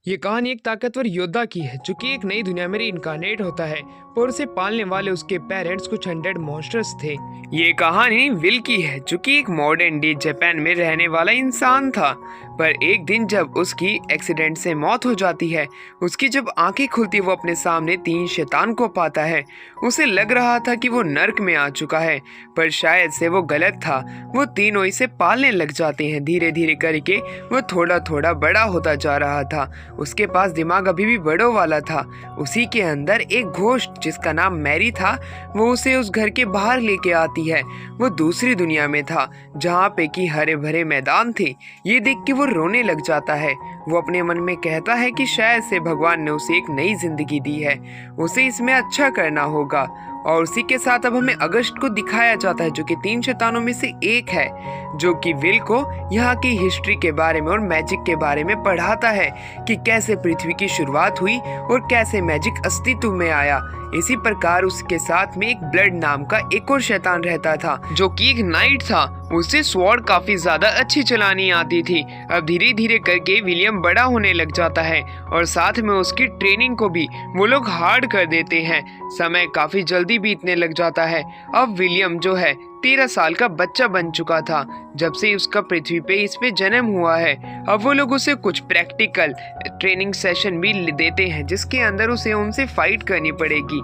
ये कहानी एक ताकतवर योद्धा की है जो कि एक नई दुनिया में इनकारनेट होता है और उसे पालने वाले उसके पेरेंट्स कुछ 100 मॉन्स्टर्स थे। ये कहानी विल की है जो कि एक मॉडर्न डे जापान में रहने वाला इंसान था। पर एक दिन जब उसकी एक्सीडेंट से मौत हो जाती है, उसकी जब आंखें खुलती वो अपने सामने 3 शैतान को पाता है। उसे लग रहा था कि वो नर्क में आ चुका है, पर शायद से वो गलत था। वो तीनों इसे पालने लग जाते हैं। धीरे धीरे करके वो थोड़ा थोड़ा बड़ा होता जा रहा था। उसके पास दिमाग अभी भी बड़ों वाला था। उसी के अंदर एक घोस्ट जिसका नाम मैरी था, वो उसे उस घर के बाहर लेके आती है। वो दूसरी दुनिया में था जहाँ पे कि हरे भरे मैदान थे। ये देख के वो रोने लग जाता है। वो अपने मन में कहता है कि शायद से भगवान ने उसे एक नई जिंदगी दी है, उसे इसमें अच्छा करना होगा। और उसी के साथ अब हमें अगस्त को दिखाया जाता है जो कि 3 शैतानों में से एक है, जो कि विल को यहाँ की हिस्ट्री के बारे में और मैजिक के बारे में पढ़ाता है कि कैसे पृथ्वी की शुरुआत हुई और कैसे मैजिक अस्तित्व में आया। इसी प्रकार उसके साथ में एक ब्लड नाम का एक और शैतान रहता था जो कि एक नाइट था। उसे स्वॉर्ड काफी ज्यादा अच्छी चलानी आती थी। अब धीरे धीरे करके विलियम बड़ा होने लग जाता है और साथ में उसकी ट्रेनिंग को भी वो लोग हार्ड कर देते हैं। समय काफी जल्दी बीतने लग जाता है। अब विलियम जो है 13 साल का बच्चा बन चुका था जब से उसका पृथ्वी पे इस पे जन्म हुआ है। अब वो लोग उसे कुछ प्रैक्टिकल ट्रेनिंग सेशन भी देते हैं जिसके अंदर उसे उनसे फाइट करनी पड़ेगी।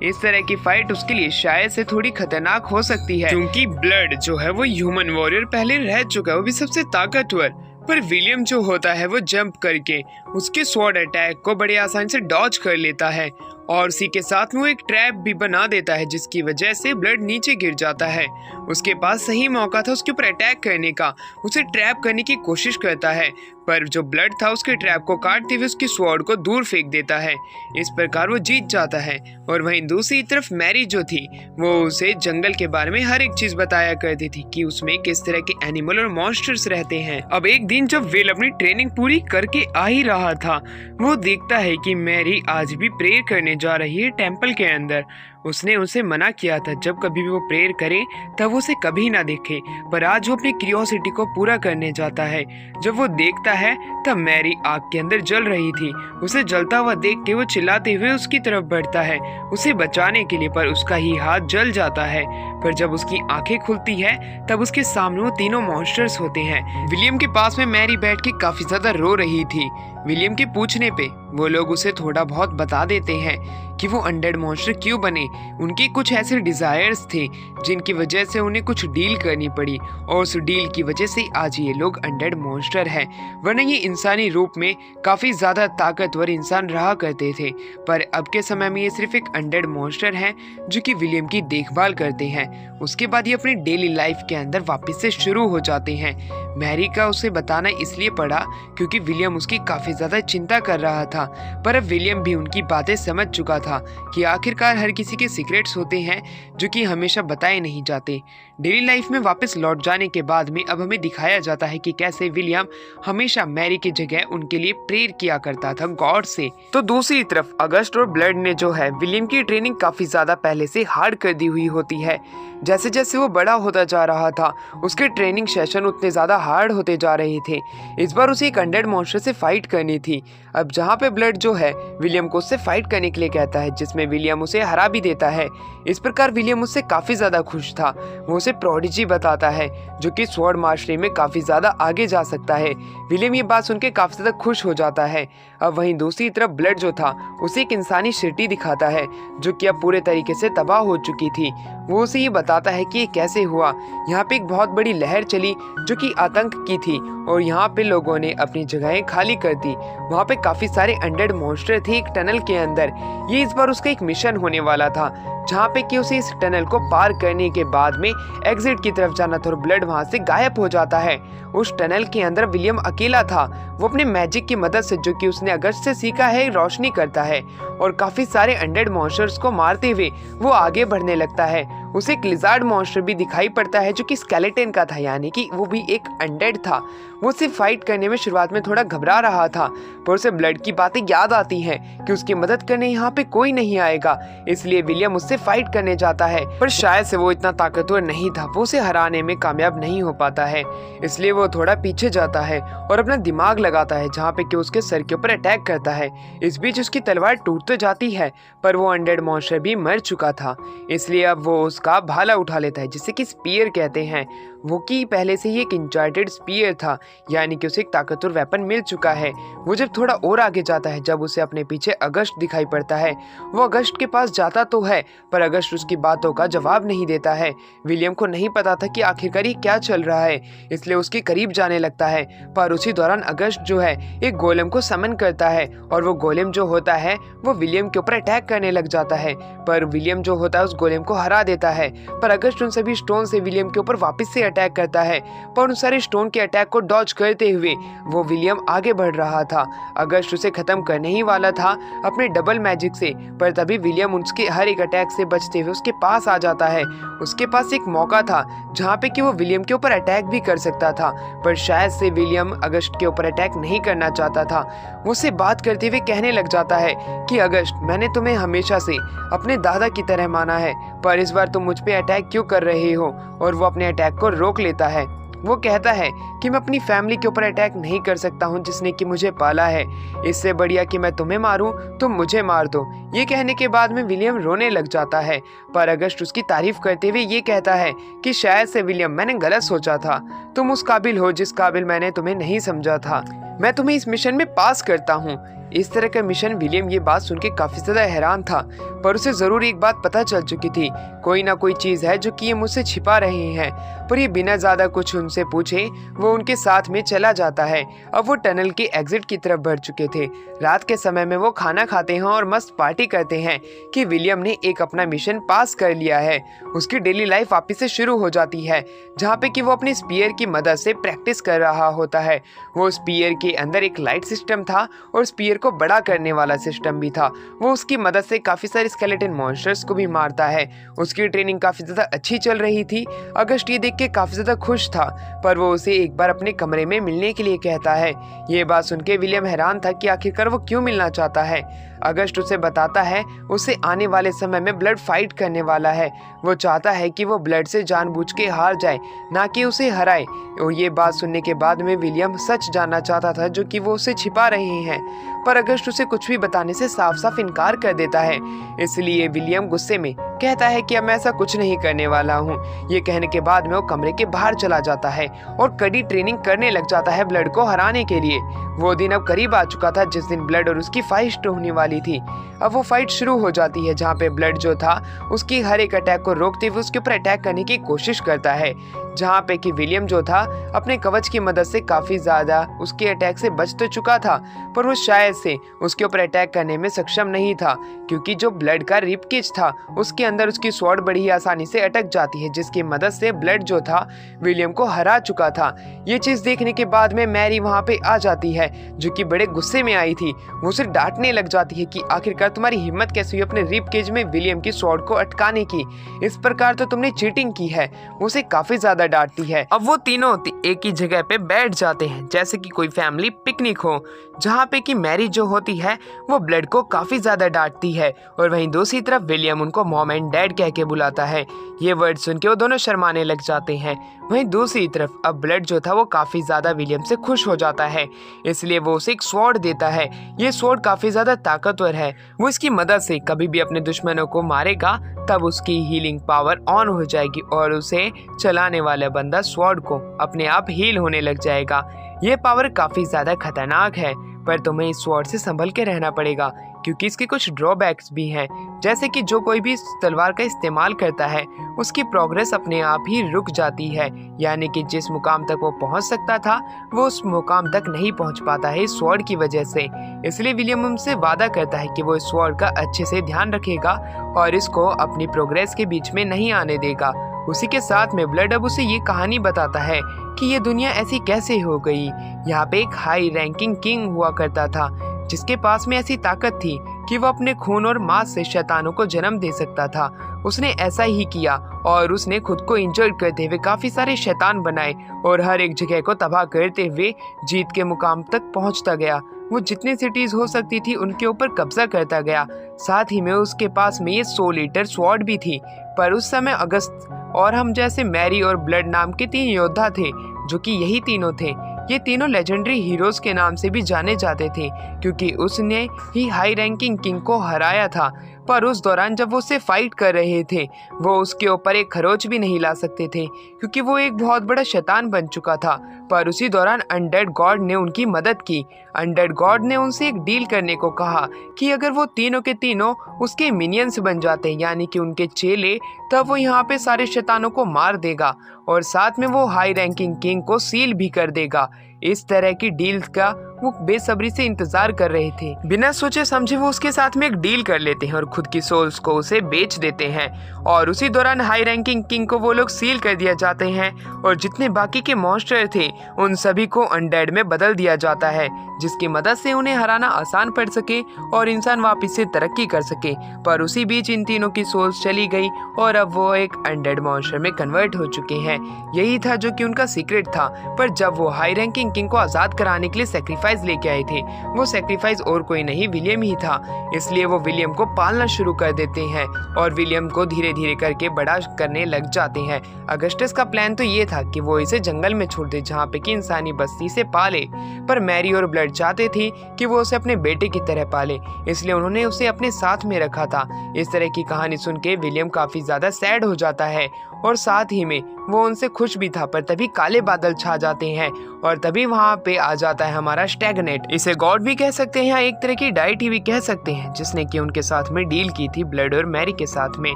इस तरह की फाइट उसके लिए शायद से थोड़ी खतरनाक हो सकती है क्योंकि ब्लड जो है वो ह्यूमन वॉरियर पहले रह चुका है, वो भी सबसे ताकतवर। पर विलियम जो होता है वो जंप करके उसके स्वॉर्ड अटैक को बड़े आसानी से डॉज कर लेता है और उसी के साथ में वो एक ट्रैप भी बना देता है जिसकी वजह से ब्लड नीचे गिर जाता है। उसके पास सही मौका था उसके ऊपर अटैक करने का। उसे ट्रैप करने की कोशिश करता है पर जो ब्लड था उसके ट्रैप को काटते हुए उसकी स्वॉर्ड को दूर फेंक देता है। इस प्रकार वो जीत जाता है। और वहीं दूसरी तरफ मैरी जो थी वो उसे जंगल के बारे में हर एक चीज बताया करती थी कि उसमें किस तरह के एनिमल और मॉन्स्टर्स रहते हैं। अब एक दिन जब विल अपनी ट्रेनिंग पूरी करके आ ही रहा था, वो देखता है कि मैरी आज भी प्रेयर करने जा रही है टेंपल के अंदर। उसने उसे मना किया था जब कभी भी वो प्रेयर करे तब उसे कभी ना देखे, पर आज वो अपनी क्यूरियोसिटी को पूरा करने जाता है। जब वो देखता है तब मैरी आग के अंदर जल रही थी। उसे जलता हुआ देख के वो चिल्लाते हुए उसकी तरफ बढ़ता है उसे बचाने के लिए, पर उसका ही हाथ जल जाता है। पर जब उसकी आंखें खुलती है तब उसके सामने वो तीनों मॉन्स्टर्स होते हैं। विलियम के पास में मैरी बैठ के काफी ज्यादा रो रही थी। विलियम के पूछने पे वो लोग उसे थोड़ा बहुत बता देते हैं कि वो अनडेड मॉन्स्टर क्यों बने। उनके कुछ ऐसे डिजायर्स थे जिनकी वजह से उन्हें कुछ डील करनी पड़ी और उस डील की वजह से आज ये लोग अनडेड मॉन्स्टर हैं। वरना ये इंसानी रूप में काफी ज्यादा ताकतवर इंसान रहा करते थे, पर अब के समय में ये सिर्फ एक अनडेड मॉन्स्टर हैं जो कि विलियम की देखभाल करते हैं। उसके बाद ये अपनी डेली लाइफ के अंदर वापस से शुरू हो जाते हैं। मैरी का उसे बताना इसलिए पड़ा क्योंकि विलियम उसकी काफी ज्यादा चिंता कर रहा था, पर अब विलियम भी उनकी बातें समझ चुका था कि आखिरकार हर किसी के सीक्रेट्स होते हैं जो कि हमेशा बताए नहीं जाते। डेली लाइफ में वापस लौट जाने के बाद में अब हमें दिखाया जाता है कि कैसे विलियम हमेशा मैरी की जगह उनके लिए प्रेयर किया करता था गॉड से। तो दूसरी तरफ अगस्त और ब्लड ने जो है विलियम की ट्रेनिंग काफी ज्यादा पहले से हार्ड कर दी हुई होती है। जैसे जैसे वो बड़ा होता जा रहा था उसके ट्रेनिंग सेशन उतने ज्यादा हार्ड होते जा रहे थे। इस बार उसे एक अनडेड मॉन्स्टर से फाइट करनी थी। अब जहाँ पे ब्लड जो है विलियम को उससे फाइट करने के लिए कहता है जिसमें विलियम उसे हरा भी देता है। इस प्रकार विलियम उससे काफी ज्यादा खुश था। वो उसे प्रोडिजी बताता है जो कि स्वॉर्ड मास्टरी में काफी ज्यादा आगे जा सकता है। विलियम ये बात सुन के काफी ज्यादा खुश हो जाता है। अब वहीं दूसरी तरफ ब्लड जो था उसे एक इंसानी सिटी दिखाता है जो कि अब पूरे तरीके से तबाह हो चुकी थी। वो उसे ये बताता है कि ये कैसे हुआ। यहाँ पे एक बहुत बड़ी लहर चली जो कि आतंक की थी और यहाँ पे लोगों ने अपनी जगहें खाली कर दी। वहाँ पे काफी सारे अनडेड मॉन्स्टर थे एक टनल के अंदर। ये इस बार उसका एक मिशन होने वाला था जहाँ पे कि उसे इस टनल को पार करने के बाद में एग्जिट की तरफ जाना था और ब्लड वहाँ से गायब हो जाता है। उस टनल के अंदर विलियम अकेला था। वो अपने मैजिक की मदद से जो कि उसने अगस्त से सीखा है रोशनी करता है और काफी सारे अनडेड मॉन्स्टर्स को मारते हुए वो आगे बढ़ने लगता है। उसे एक लिजार्ड मॉन्स्टर भी दिखाई पड़ता है जो कि स्केलेटन का था, यानी कि वो भी एक अनडेड था। वो उसे फाइट करने में शुरुआत में थोड़ा घबरा रहा था, पर उसे ब्लड की बातें याद आती हैं कि उसकी मदद करने यहाँ पे कोई नहीं आएगा, इसलिए विलियम उससे फाइट करने जाता है। पर शायद से वो इतना ताकतवर नहीं था, वो उसे हराने में कामयाब नहीं हो पाता है, इसलिए वो थोड़ा पीछे जाता है और अपना दिमाग लगाता है जहाँ पे कि उसके सर के ऊपर अटैक करता है। इस बीच उसकी तलवार टूट तो जाती है, पर वो अनडेड मॉन्स्टर भी मर चुका था, इसलिए अब वो उसका भाला उठा लेता है जिसे कि स्पीयर कहते हैं। वो कि पहले से ही एक इंचार्टेड स्पीयर था, यानी कि उसे एक ताकतवर वेपन मिल चुका है। वो जब थोड़ा और आगे जाता है, जब उसे अपने पीछे अगस्ट दिखाई पड़ता है। वो अगस्ट के पास जाता तो है, पर अगस्ट उसकी बातों का जवाब नहीं देता है। विलियम को नहीं पता था कि आखिरकार ये क्या चल रहा है, इसलिए उसके करीब जाने लगता है। पर उसी दौरान अगस्ट जो है एक गोलेम को समन करता है, और वो गोलेम जो होता है वो विलियम के ऊपर अटैक करने लग जाता है। पर विलियम जो होता है उस गोलेम को हरा देता है। पर अगस्ट उन सभी स्टोन से विलियम के ऊपर वापस से अटैक करता है, पर उन सारे स्टोन के अटैक को डॉज करते हुए वो विलियम आगे बढ़ रहा था। अगस्ट उसे खत्म करने ही वाला था अपने डबल मैजिक से, पर तभी विलियम उसके हर एक अटैक से बचते हुए उसके पास आ जाता है। उसके पास एक मौका था जहाँ पे कि वो विलियम के ऊपर अटैक भी कर सकता था, पर शायद से विलियम अगस्ट के ऊपर अटैक नहीं करना चाहता था। वो उससे बात करते हुए कहने लग जाता है कि अगस्ट, मैंने तुम्हें हमेशा से अपने दादा की तरह माना है, पर इस बार तुम मुझ पे अटैक क्यों कर रहे हो? और वो अपने अटैक को रोक लेता है। वो कहता है कि मैं अपनी फैमिली के ऊपर अटैक नहीं कर सकता हूँ जिसने कि मुझे पाला है, इससे बढ़िया कि मैं तुम्हें मारूं, तुम मुझे मार दो। ये कहने के बाद में विलियम रोने लग जाता है, पर अगस्ट उसकी तारीफ करते हुए ये कहता है कि शायद से विलियम, मैंने गलत सोचा था, तुम उस काबिल हो जिस काबिल मैंने तुम्हें नहीं समझा था, मैं तुम्हें इस मिशन में पास करता हूँ। इस तरह का मिशन। विलियम ये बात सुन के काफी ज्यादा हैरान था, पर उसे जरूर एक बात पता चल चुकी थी, कोई ना कोई चीज है जो कि ये मुझसे छिपा रहे हैं। पर ये बिना ज्यादा कुछ उनसे पूछे वो उनके साथ में चला जाता है। अब वो टनल के एग्जिट की तरफ बढ़ चुके थे। रात के समय में वो खाना खाते हैं और मस्त पार्टी करते हैं कि विलियम ने एक अपना मिशन पास कर लिया है। उसकी डेली लाइफ वापिस से शुरू हो जाती है, जहाँ पे कि वो अपने स्पीयर की मदद से प्रैक्टिस कर रहा होता है। वो स्पीयर के अंदर एक लाइट सिस्टम था और स्पीयर को बड़ा करने वाला सिस्टम भी था। वो उसकी मदद से काफी सारे स्केलेटन मॉन्स्टर्स को भी मारता है। उसकी ट्रेनिंग काफी ज्यादा अच्छी चल रही थी। अगस्ट ये देख के काफी ज्यादा खुश था, पर वो उसे एक बार अपने कमरे में मिलने के लिए कहता है। ये बात सुन के विलियम हैरान था कि आखिरकार वो क्यों मिलना चाहता है। अगस्ट उसे बताता है उसे आने वाले समय में ब्लड फाइट करने वाला है। वो चाहता है कि वो ब्लड से जानबूझ के हार जाए, ना कि उसे हराए। और ये बात सुनने के बाद में विलियम सच जानना चाहता था जो कि वो उसे छिपा रहे हैं, पर अगस्ट उसे कुछ भी बताने से साफ साफ इनकार कर देता है। इसलिए विलियम गुस्से में कहता है कि अब मैं ऐसा कुछ नहीं करने वाला हूँ। ये कहने के बाद में वो कमरे के बाहर चला जाता है और कड़ी ट्रेनिंग करने लग जाता है ब्लड को हराने के लिए। वो दिन अब करीब आ चुका था जिस दिन ब्लड और उसकी फाइट होने वाली थी। अब वो फाइट शुरू हो जाती है, जहाँ पे ब्लड जो था उसकी हर एक अटैक को रोकते हुए उसके ऊपर अटैक करने की कोशिश करता है, जहाँ पे कि विलियम जो था अपने कवच की मदद से काफी ज्यादा उसके अटैक से बच तो चुका था, पर वो शायद से उसके ऊपर अटैक करने में सक्षम नहीं था, क्योंकि जो ब्लड का रिब केज था उसके अंदर उसकी स्वॉर्ड बड़ी आसानी से अटक जाती है, जिसकी मदद से ब्लड जो था विलियम को हरा चुका था। ये चीज देखने के बाद में मैरी वहाँ पे आ जाती है, जो कि बड़े गुस्से में आई थी। वो उसे डांटने लग जाती है कि आखिरकार तुम्हारी हिम्मत कैसे हुई अपने रिब केज में विलियम की स्वॉर्ड को अटकाने की, इस प्रकार तो तुमने चीटिंग की है। वो उसे काफी ज्यादा डांटती है। अब वो तीनों एक ही जगह पे बैठ जाते हैं जैसे कि कोई फैमिली पिकनिक हो, जहाँ पे कि मैरी जो होती है वो ब्लड को काफी ज्यादा डांटती है, और वहीं दूसरी तरफ विलियम उनको मॉम एंड डैड कह के बुलाता है। ये वर्ड सुन के वो दोनों शर्माने लग जाते हैं। वहीं दूसरी तरफ अब ब्लड जो था वो काफी ज्यादा विलियम से खुश हो जाता है, इसलिए वो उसे एक स्वॉर्ड देता है। ये स्वॉर्ड काफी ज्यादा ताकतवर है, वो इसकी मदद से कभी भी अपने दुश्मनों को मारेगा तब उसकी हीलिंग पावर ऑन हो जाएगी और उसे चलाने वाला बंदा स्वॉर्ड को अपने आप हील होने लग जाएगा। ये पावर काफी ज्यादा खतरनाक है, पर तुम्हें इस स्वॉर्ड से संभल के रहना पड़ेगा, क्योंकि इसके कुछ ड्रॉबैक्स भी हैं, जैसे कि जो कोई भी इस तलवार का इस्तेमाल करता है उसकी प्रोग्रेस अपने आप ही रुक जाती है, यानी कि जिस मुकाम तक वो पहुंच सकता था वो उस मुकाम तक नहीं पहुंच पाता है इस स्वॉर्ड की वजह से। इसलिए विलियम उनसे वादा करता है कि वो इस स्वॉर्ड का अच्छे से ध्यान रखेगा और इसको अपनी प्रोग्रेस के बीच में नहीं आने देगा। उसी के साथ में ब्लड अब उसे ये कहानी बताता है कि ये दुनिया ऐसी कैसे हो गई। यहाँ पे एक हाई रैंकिंग किंग हुआ करता था जिसके पास में ऐसी ताकत थी कि वो अपने खून और मांस से शैतानों को जन्म दे सकता था। उसने ऐसा ही किया और उसने खुद को इंजर्ड करते हुए काफी सारे शैतान बनाए और हर एक जगह को तबाह करते हुए जीत के मुकाम तक पहुंचता गया। वो जितनी सिटीज हो सकती थी उनके ऊपर कब्जा करता गया। साथ ही में उसके पास में ये 100 लीटर स्वॉर्ड भी थी। पर उस समय अगस्त और हम जैसे मैरी और ब्लड नाम के 3 योद्धा थे, जो कि यही तीनों थे। ये तीनों लेजेंडरी हीरोज के नाम से भी जाने जाते थे, क्योंकि उसने ही हाई रैंकिंग किंग को हराया था। पर उस दौरान जब वो उससे फाइट कर रहे थे, वो उसके ऊपर एक खरोच भी नहीं ला सकते थे, क्योंकि वो एक बहुत बड़ा शैतान बन चुका था। पर उसी दौरान अनडेड गॉड ने उनकी मदद की। अनडेड गॉड ने उनसे एक डील करने को कहा कि अगर वो तीनों के तीनों उसके मिनियंस बन जाते, यानी कि उनके चेले, तब वो यहाँ पे सारे शैतानों को मार देगा और साथ में वो हाई रैंकिंग किंग को सील भी कर देगा। इस तरह की डील का वो बेसब्री से इंतजार कर रहे थे। बिना सोचे समझे वो उसके साथ में एक डील कर लेते हैं और खुद की सोल्स को उसे बेच देते हैं। और उसी दौरान हाई रैंकिंग किंग को वो लोग सील कर दिया जाते हैं और जितने बाकी के मॉन्स्टर थे उन सभी को अनडेड में बदल दिया जाता है, जिसकी मदद से उन्हें हराना आसान पड़ सके और इंसान वापस से तरक्की कर सके। पर उसी बीच इन तीनों की सोल्स चली गई और अब वो एक अनडेड मॉन्स्टर में कन्वर्ट हो चुके हैं। यही था जो कि उनका सीक्रेट था। पर जब वो हाई रैंकिंग किंग को आजाद कराने के लिए सेक्रीफाइस लेके आए थे, वो सेक्रीफाइस और कोई नहीं विलियम ही था। इसलिए वो विलियम को पालना शुरू कर देते हैं और विलियम को धीरे धीरे करके बड़ा करने लग जाते हैं। अगस्टस का प्लान तो ये था कि वो इसे जंगल में छोड़ दे, जहाँ पे कि इंसानी बस्ती से पाले। पर मैरी और ब्लड चाहते थे कि वो उसे अपने बेटे की तरह पाले, इसलिए उन्होंने उसे अपने साथ में रखा था। इस तरह की कहानी सुन के विलियम काफी ज्यादा सैड हो जाता है और साथ ही में वो उनसे खुश भी था। पर तभी काले बादल छा जाते हैं और तभी वहाँ पे आ जाता है हमारा स्टैगनेट। इसे गॉड भी कह सकते हैं या एक तरह की डाइटी भी कह सकते हैं, जिसने कि उनके साथ में डील की थी ब्लड और मैरी के साथ में,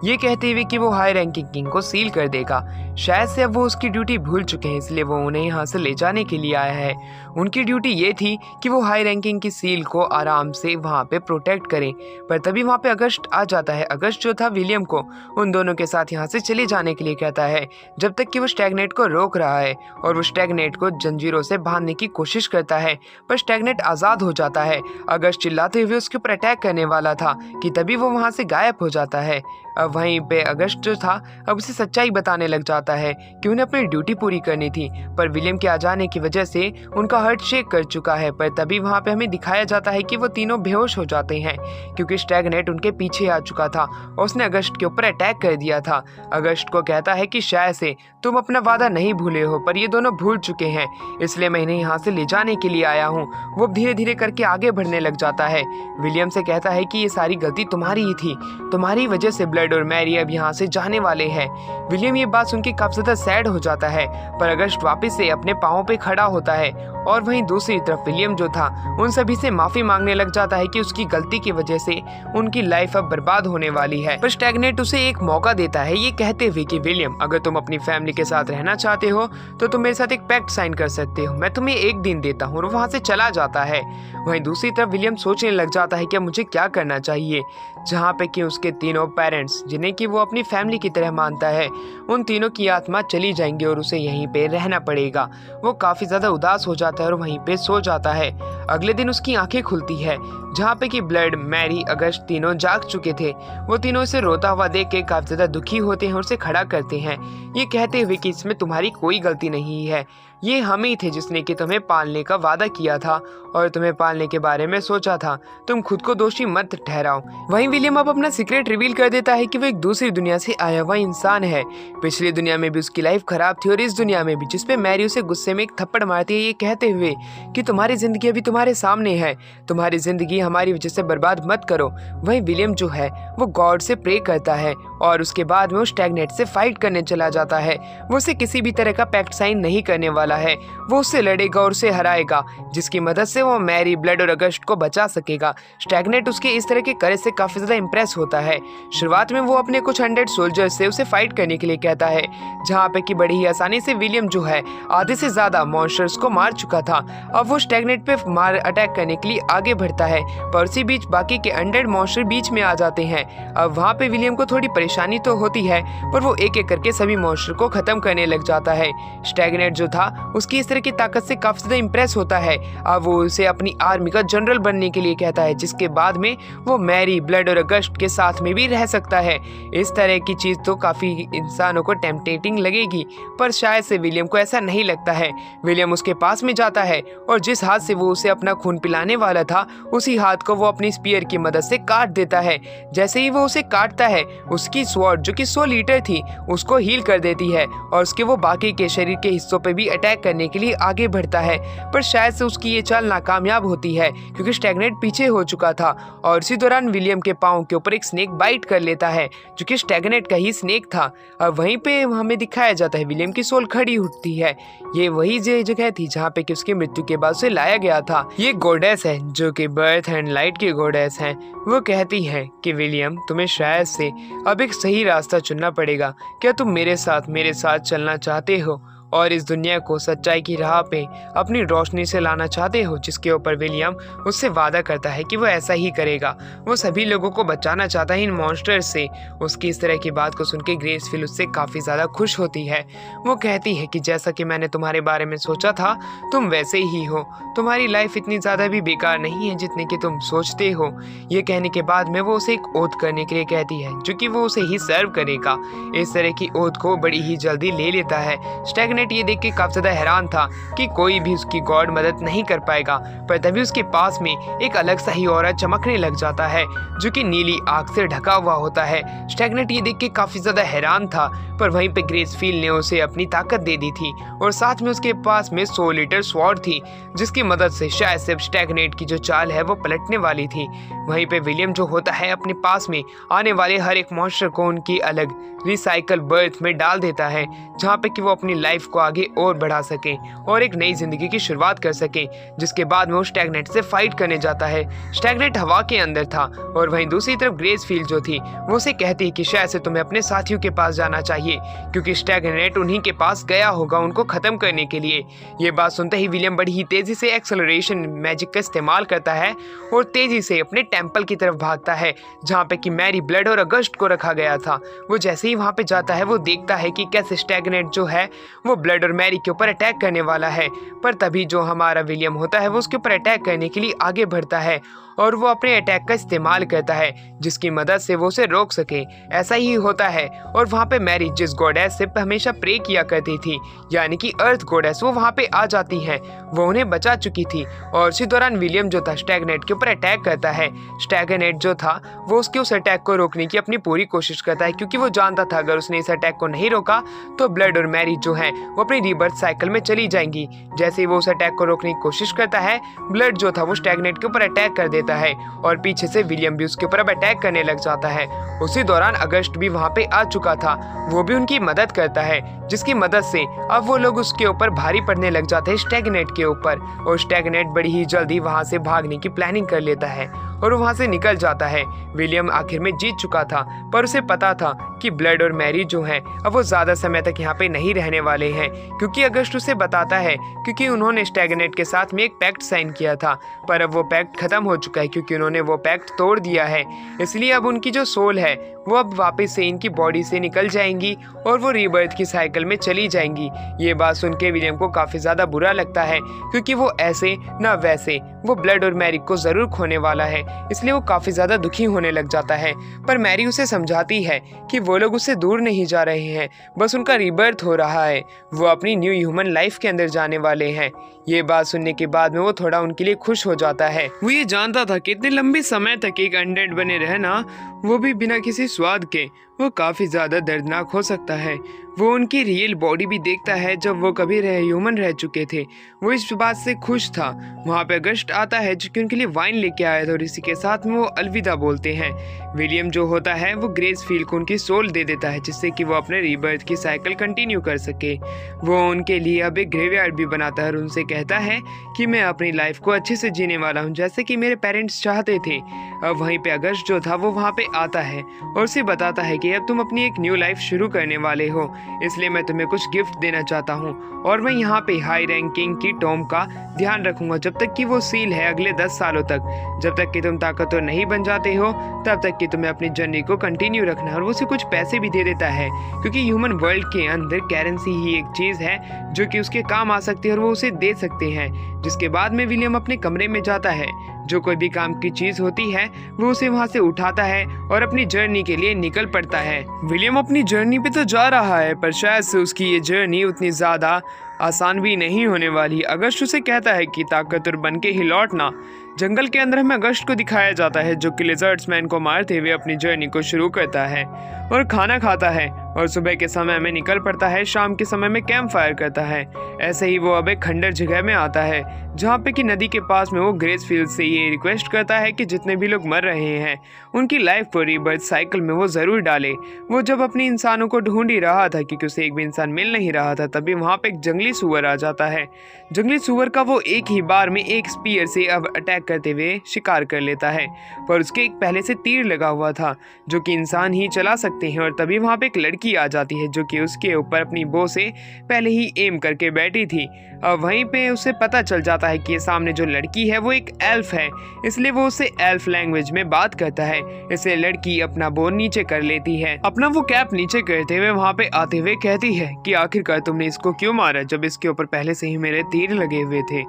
ये कहते हुए कि वो हाई रैंकिंग किंग को सील कर देगा। शायद से अब वो उसकी ड्यूटी भूल चुके हैं, इसलिए वो उन्हें यहाँ से ले जाने के लिए आया है। उनकी ड्यूटी ये थी कि वो हाई रैंकिंग की सील को आराम से वहाँ पे प्रोटेक्ट करें। पर तभी वहाँ पे अगस्ट आ जाता है। अगस्ट जो था विलियम को उन दोनों के साथ यहाँ से चले जाने के लिए कहता है, जब तक कि वो स्टैगनेट को रोक रहा है। और वो स्टैगनेट को जंजीरों से बांधने की कोशिश करता है, पर स्टैगनेट आजाद हो जाता है। अगस्ट चिल्लाते हुए उसके ऊपर अटैक करने वाला था कि तभी वो वहाँ से गायब हो जाता है। अब वहीं पे अगस्ट जो था अब उसे सच्चाई बताने लग जाता है कि उन्हें अपनी ड्यूटी पूरी करनी थी, पर विलियम के आ जाने की वजह से उनका हार्ट शेक कर चुका है। पर तभी वहाँ पे हमें दिखाया जाता है कि वो तीनों बेहोश हो जाते हैं, क्योंकि स्टैगनेट उनके पीछे आ चुका था और उसने अगस्ट के ऊपर अटैक कर दिया था। अगस्ट को कहता है कि शायद से तुम अपना वादा नहीं भूले हो, पर ये दोनों भूल चुके हैं, इसलिए मैं इन्हें यहाँ से ले जाने के लिए आया हूँ। वो धीरे धीरे करके आगे बढ़ने लग जाता है। विलियम से कहता है कि ये सारी गलती तुम्हारी ही थी, तुम्हारी वजह से ब्लड और मैरी अब यहाँ से जाने वाले हैं। विलियम ये बात सुन के काफी ज्यादा सैड हो जाता है, पर अगस्ट वापस से अपने पाँव पे खड़ा होता है। और वहीं दूसरी तरफ विलियम जो था उन सभी से माफी मांगने लग जाता है कि उसकी गलती की वजह से उनकी लाइफ अब बर्बाद होने वाली है। पर स्टैगनेट उसे एक मौका देता है, ये कहते हुए कि विलियम, अगर तुम अपनी फैमिली के साथ रहना चाहते हो तो तुम मेरे साथ एक पैक्ट साइन कर सकते हो, मैं तुम्हें 1 दिन देता हूँ। और वहाँ से चला जाता है। वहीं दूसरी तरफ विलियम सोचने लग जाता है कि मुझे क्या करना चाहिए, जहाँ पे कि उसके तीनों पेरेंट्स, जिन्हें कि वो अपनी फैमिली की तरह मानता है, उन तीनों की आत्मा चली जाएंगी और उसे यहीं पे रहना पड़ेगा। वो काफी ज्यादा उदास हो जाता है और वहीं पे सो जाता है। अगले दिन उसकी आंखें खुलती है, जहाँ पे कि ब्लड, मैरी, अगस्ट तीनों जाग चुके थे। वो तीनों इसे रोता हुआ देख के काफी ज्यादा दुखी होते हैं और उसे खड़ा करते हैं, ये कहते हुए कि इसमें तुम्हारी कोई गलती नहीं है, ये हम ही थे जिसने कि तुम्हें पालने का वादा किया था और तुम्हें पालने के बारे में सोचा था, तुम खुद को दोषी मत ठहराओ। वहीं विलियम अब अपना सीक्रेट रिवील कर देता है कि वो एक दूसरी दुनिया से आया हुआ इंसान है। पिछली दुनिया में भी उसकी लाइफ खराब थी और इस दुनिया में भी, जिसपे मैरी उसे गुस्से में एक थप्पड़ मारती है, ये कहते हुए कि तुम्हारी जिंदगी अभी तुम्हारे सामने है, तुम्हारी जिंदगी हमारी वजह से बर्बाद मत करो। वहीं विलियम जो है वो गॉड से प्रे करता है और उसके बाद में वो स्टैगनेट से फाइट करने चला जाता है। वो उसे किसी भी तरह का पैक्ट साइन नहीं करने वाला है, वो उससे लड़ेगा और उसे हराएगा, जिसकी मदद से वो मैरी, ब्लड और अगस्ट को बचा सकेगा। स्टैगनेट उसके इस तरह के करेज से काफी ज्यादा इंप्रेस होता है। शुरुआत में वो अपने कुछ 100 सोल्जर्स से उसे फाइट करने के लिए कहता है, जहाँ पे कि बड़ी ही आसानी से विलियम जो है आधे से ज्यादा मॉन्स्टर्स को मार चुका था। अब वो स्टैगनेट पे मार अटैक करने के लिए आगे बढ़ता है, पर उसी बीच बाकी के 100 मॉन्स्टर बीच में आ जाते हैं। अब वहाँ पे विलियम को थोड़ी परेशानी तो होती है, पर वो एक एक करके सभी मॉन्स्टर को खत्म करने लग जाता है। स्टैगनेट जो था उसकी इस तरह की ताकत से काफी ज्यादा इम्प्रेस होता है। अब वो उसे अपनी आर्मी का जनरल बनने के लिए कहता है, जिसके बाद में वो मैरी, ब्लड और अगस्ट के साथ में भी रह सकता है। इस तरह की चीज तो काफी इंसानों को टेम्पटेटिंग लगेगी, पर शायद से विलियम को ऐसा नहीं लगता है। विलियम उसके पास में जाता है और जिस हाथ से वो उसे अपना खून पिलाने वाला था, उसी हाथ को वो अपनी स्पीयर की मदद से काट देता है। जैसे ही वो उसे काटता है, उसकी स्वॉर्ड जो कि 100 लीटर थी, उसको हील कर देती है और उसके वो बाकी के शरीर के हिस्सों पे भी अटैक करने के लिए आगे बढ़ता है। पर शायद से उसकी ये चाल नाकामयाब होती है, क्योंकि स्टैग्नेट पीछे हो चुका था और इसी दौरान विलियम के पाँव के ऊपर एक स्नेक बाइट कर लेता है, जो कि स्टैग्नेट का ही स्नेक था। अब वहीं पे हमें दिखाया जाता है विलियम की सोल खड़ी उठती है। ये वही जगह थी जहाँ पे कि उसकी मृत्यु के बाद उसे लाया गया था। ये गॉडेस है जो कि बर्थ एंड लाइट की गॉडेस है। वो कहती है कि विलियम, तुम्हें शायद से अब एक सही रास्ता चुनना पड़ेगा। क्या तुम मेरे साथ चलना चाहते हो और इस दुनिया को सच्चाई की राह पे अपनी रोशनी से लाना चाहते हो? जिसके ऊपर विलियम उससे वादा करता है कि वो ऐसा ही करेगा। वो सभी लोगों को बचाना चाहता है इन मॉन्स्टर्स से। उसकी इस तरह की बात को सुन के ग्रेसफिल उससे काफ़ी ज़्यादा खुश होती है। वो कहती है कि जैसा कि मैंने तुम्हारे बारे में सोचा था, तुम वैसे ही हो। तुम्हारी लाइफ इतनी ज़्यादा भी बेकार नहीं है जितने कि तुम सोचते हो। ये कहने के बाद में वो उसे एक ओथ करने के लिए कहती है, जो कि वो उसे ही सर्व करेगा। इस तरह की ओथ को बड़ी ही जल्दी ले लेता है। स्टैग्नेट ये देख के काफी ज्यादा हैरान था कि कोई भी उसकी गॉड मदद नहीं कर पाएगा, पर तभी उसके पास में एक अलग सा ही ऑरा चमकने लग जाता है, जो कि नीली आग से ढका हुआ होता है। स्टैग्नेट ये देख के काफी ज्यादा हैरान था, पर वहीं पे ग्रेसफील्ड ने उसे अपनी ताकत दे दी थी और साथ में उसके पास में 100 लीटर स्वॉर्ड थी, जिसकी मदद से शायद से स्टैग्नेट की जो चाल है वो पलटने वाली थी। वहीं पे विलियम जो होता है अपने पास में आने वाले हर एक मॉन्स्टर को उनकी अलग रिसाइकल बर्थ में डाल देता है, जहाँ पे कि वो अपनी लाइफ को आगे और बढ़ा सके और एक नई जिंदगी की शुरुआत कर सके। जिसके बाद में वो स्टैग्नेट से फाइट करने जाता है। स्टैग्नेट हवा के अंदर था और वहीं दूसरी तरफ ग्रेसफील्ड जो थी वो उसे कहती है कि शायद से तुम्हें अपने साथियों के पास जाना चाहिए, क्योंकि स्टैग्नेट उन्हीं के पास गया होगा उनको खत्म करने के लिए। ये बात सुनते ही विलियम बड़ी ही तेजी से एक्सेलरेशन मैजिक का इस्तेमाल करता है और तेजी से अपने टेम्पल की तरफ भागता है, जहाँ पे कि मैरी, ब्लड और अगस्ट को रखा गया था। वो जैसे ही वहाँ पे जाता है, वो देखता है कि कैसे स्टैग्नेट जो है वो ब्लड और मैरी के ऊपर अटैक करने वाला है। पर तभी जो हमारा विलियम होता है वो उसके ऊपर अटैक करने के लिए आगे बढ़ता है और वो अपने अटैक का इस्तेमाल करता है, जिसकी मदद से वो उसे रोक सके। ऐसा ही होता है और वहाँ पे मैरी, जिस गॉडेस से हमेशा प्रे किया करती थी, यानी कि अर्थ गॉडेस, वो वहाँ पे आ जाती हैं। वो उन्हें बचा चुकी थी और इसी दौरान विलियम जो था स्टैग्नेट के ऊपर अटैक करता है। स्टैग्नेट जो था वो उसके उस अटैक को रोकने की अपनी पूरी कोशिश करता है, क्योंकि वो जानता था अगर उसने इस अटैक को नहीं रोका तो ब्लड और मैरी जो है वो अपनी रीबर्थ साइकिल में चली जाएंगी। जैसे ही वो उस अटैक को रोकने की कोशिश करता है, ब्लड जो था वो स्टैग्नेट के ऊपर अटैक कर देता है और पीछे से विलियम भी उसके ऊपर अब अटैक करने लग जाता है। उसी दौरान अगस्ट भी वहाँ पे आ चुका था। वो भी उनकी मदद करता है, जिसकी मदद से अब वो लोग उसके ऊपर भारी पड़ने लग जाते हैं, स्टैग्नेट के ऊपर। और स्टैग्नेट बड़ी ही जल्दी वहाँ से भागने की प्लानिंग कर लेता है और वहाँ से निकल जाता है। विलियम आखिर में जीत चुका था, पर उसे पता था कि ब्लड और मैरी जो हैं अब वो ज़्यादा समय तक यहाँ पे नहीं रहने वाले हैं, क्योंकि अगस्ट उसे बताता है क्योंकि उन्होंने स्टैग्नेट के साथ में एक पैक्ट साइन किया था, पर अब वो पैक्ट खत्म हो चुका है क्योंकि उन्होंने वो पैक्ट तोड़ दिया है। इसलिए अब उनकी जो सोल है वो अब वापस से इनकी बॉडी से निकल जाएंगी और वो रीबर्थ की साइकिल में चली जाएंगी। ये बात सुन के विलियम को काफ़ी ज़्यादा बुरा लगता है, क्योंकि वो ऐसे ना वैसे वो ब्लड और मैरी को ज़रूर खोने वाला है, इसलिए वो काफ़ी ज़्यादा दुखी होने लग जाता है। पर मैरी उसे समझाती है कि वो लोग उससे दूर नहीं जा रहे हैं, बस उनका रीबर्थ हो रहा है, वो अपनी न्यू ह्यूमन लाइफ के अंदर जाने वाले हैं। ये बात सुनने के बाद में वो थोड़ा उनके लिए खुश हो जाता है। वो ये जानता था कि इतने लंबे समय तक एक अनडेड बने रहना, वो भी बिना किसी स्वाद के, वो काफ़ी ज़्यादा दर्दनाक हो सकता है। वो उनकी रियल बॉडी भी देखता है जब वो कभी ह्यूमन रह चुके थे। वो इस बात से खुश था। वहाँ पे अगस्ट आता है जो कि उनके लिए वाइन लेके आया था और इसी के साथ में वो अलविदा बोलते हैं। विलियम जो होता है वो ग्रेसफील्ड को उनकी सोल दे देता है, जिससे कि वो अपने रीबर्थ की साइकिल कंटिन्यू कर सके। वो उनके लिए अब एक ग्रेवयार्ड भी बनाता है और उनसे कहता है कि मैं अपनी लाइफ को अच्छे से जीने वाला हूँ, जैसे कि मेरे पेरेंट्स चाहते थे। अब वहीं पे अगस्ट जो था वो वहाँ पे आता है और उसे बताता है कि अब तुम अपनी एक न्यू लाइफ शुरू करने वाले हो, इसलिए मैं तुम्हें कुछ गिफ्ट देना चाहता हूँ और मैं यहाँ पे हाई रैंकिंग की टॉम का ध्यान रखूंगा जब तक कि वो सील है अगले 10 सालों तक। जब तक कि तुम ताकतवर नहीं बन जाते हो तब तक कि तुम्हें अपनी जर्नी को कंटिन्यू रखना है। और वो उसे कुछ पैसे भी दे देता है क्योंकि ह्यूमन वर्ल्ड के अंदर करेंसी ही एक चीज़ है जो कि उसके काम आ सकती है और वो उसे दे सकते हैं। जिसके बाद में विलियम अपने कमरे में जाता है, जो कोई भी काम की चीज होती है वो उसे वहां से उठाता है और अपनी जर्नी के लिए निकल पड़ता है। विलियम अपनी जर्नी पे तो जा रहा है पर शायद से उसकी ये जर्नी उतनी ज्यादा आसान भी नहीं होने वाली। अगस्ट उसे कहता है कि ताकतवर बन के ही लौटना। जंगल के अंदर हमें अगस्ट को दिखाया जाता है जो कि लिजर्ड्स मैन को मारते हुए अपनी जर्नी को शुरू करता है और खाना खाता है और सुबह के समय में निकल पड़ता है, शाम के समय में कैंप फायर करता है। ऐसे ही वो अब एक खंडर जगह में आता है जहाँ पे कि नदी के पास में वो ग्रेसफील्ड से ये रिक्वेस्ट करता है कि जितने भी लोग मर रहे हैं उनकी लाइफ को रीबर्थ साइकिल में वो ज़रूर डाले। वो जब अपने इंसानों को ढूंढ ही रहा था क्योंकि उसे एक भी इंसान मिल नहीं रहा था तभी वहाँ पे एक जंगली सुअर आ जाता है। जंगली सुअर का वो एक ही बार में एक स्पीयर से अब अटैक करते हुए शिकार कर लेता है पर उसके एक पहले से तीर लगा हुआ था जो कि इंसान ही चला सकते हैं। और तभी वहाँ पे एक लड़की आ जाती है जो कि उसके ऊपर अपनी बो से पहले ही एम करके बैठी थी। अब वहीं पे उसे पता चल जाता है कि ये सामने जो लड़की है वो एक एल्फ है, इसलिए वो उसे एल्फ लैंग्वेज में बात करता है। इसलिए लड़की अपना बो नीचे कर लेती है, अपना वो कैप नीचे करते हुए वहाँ पे आते हुए कहती है कि आखिरकार तुमने इसको क्यों मारा जब इसके ऊपर पहले से ही मेरे तीर लगे हुए थे।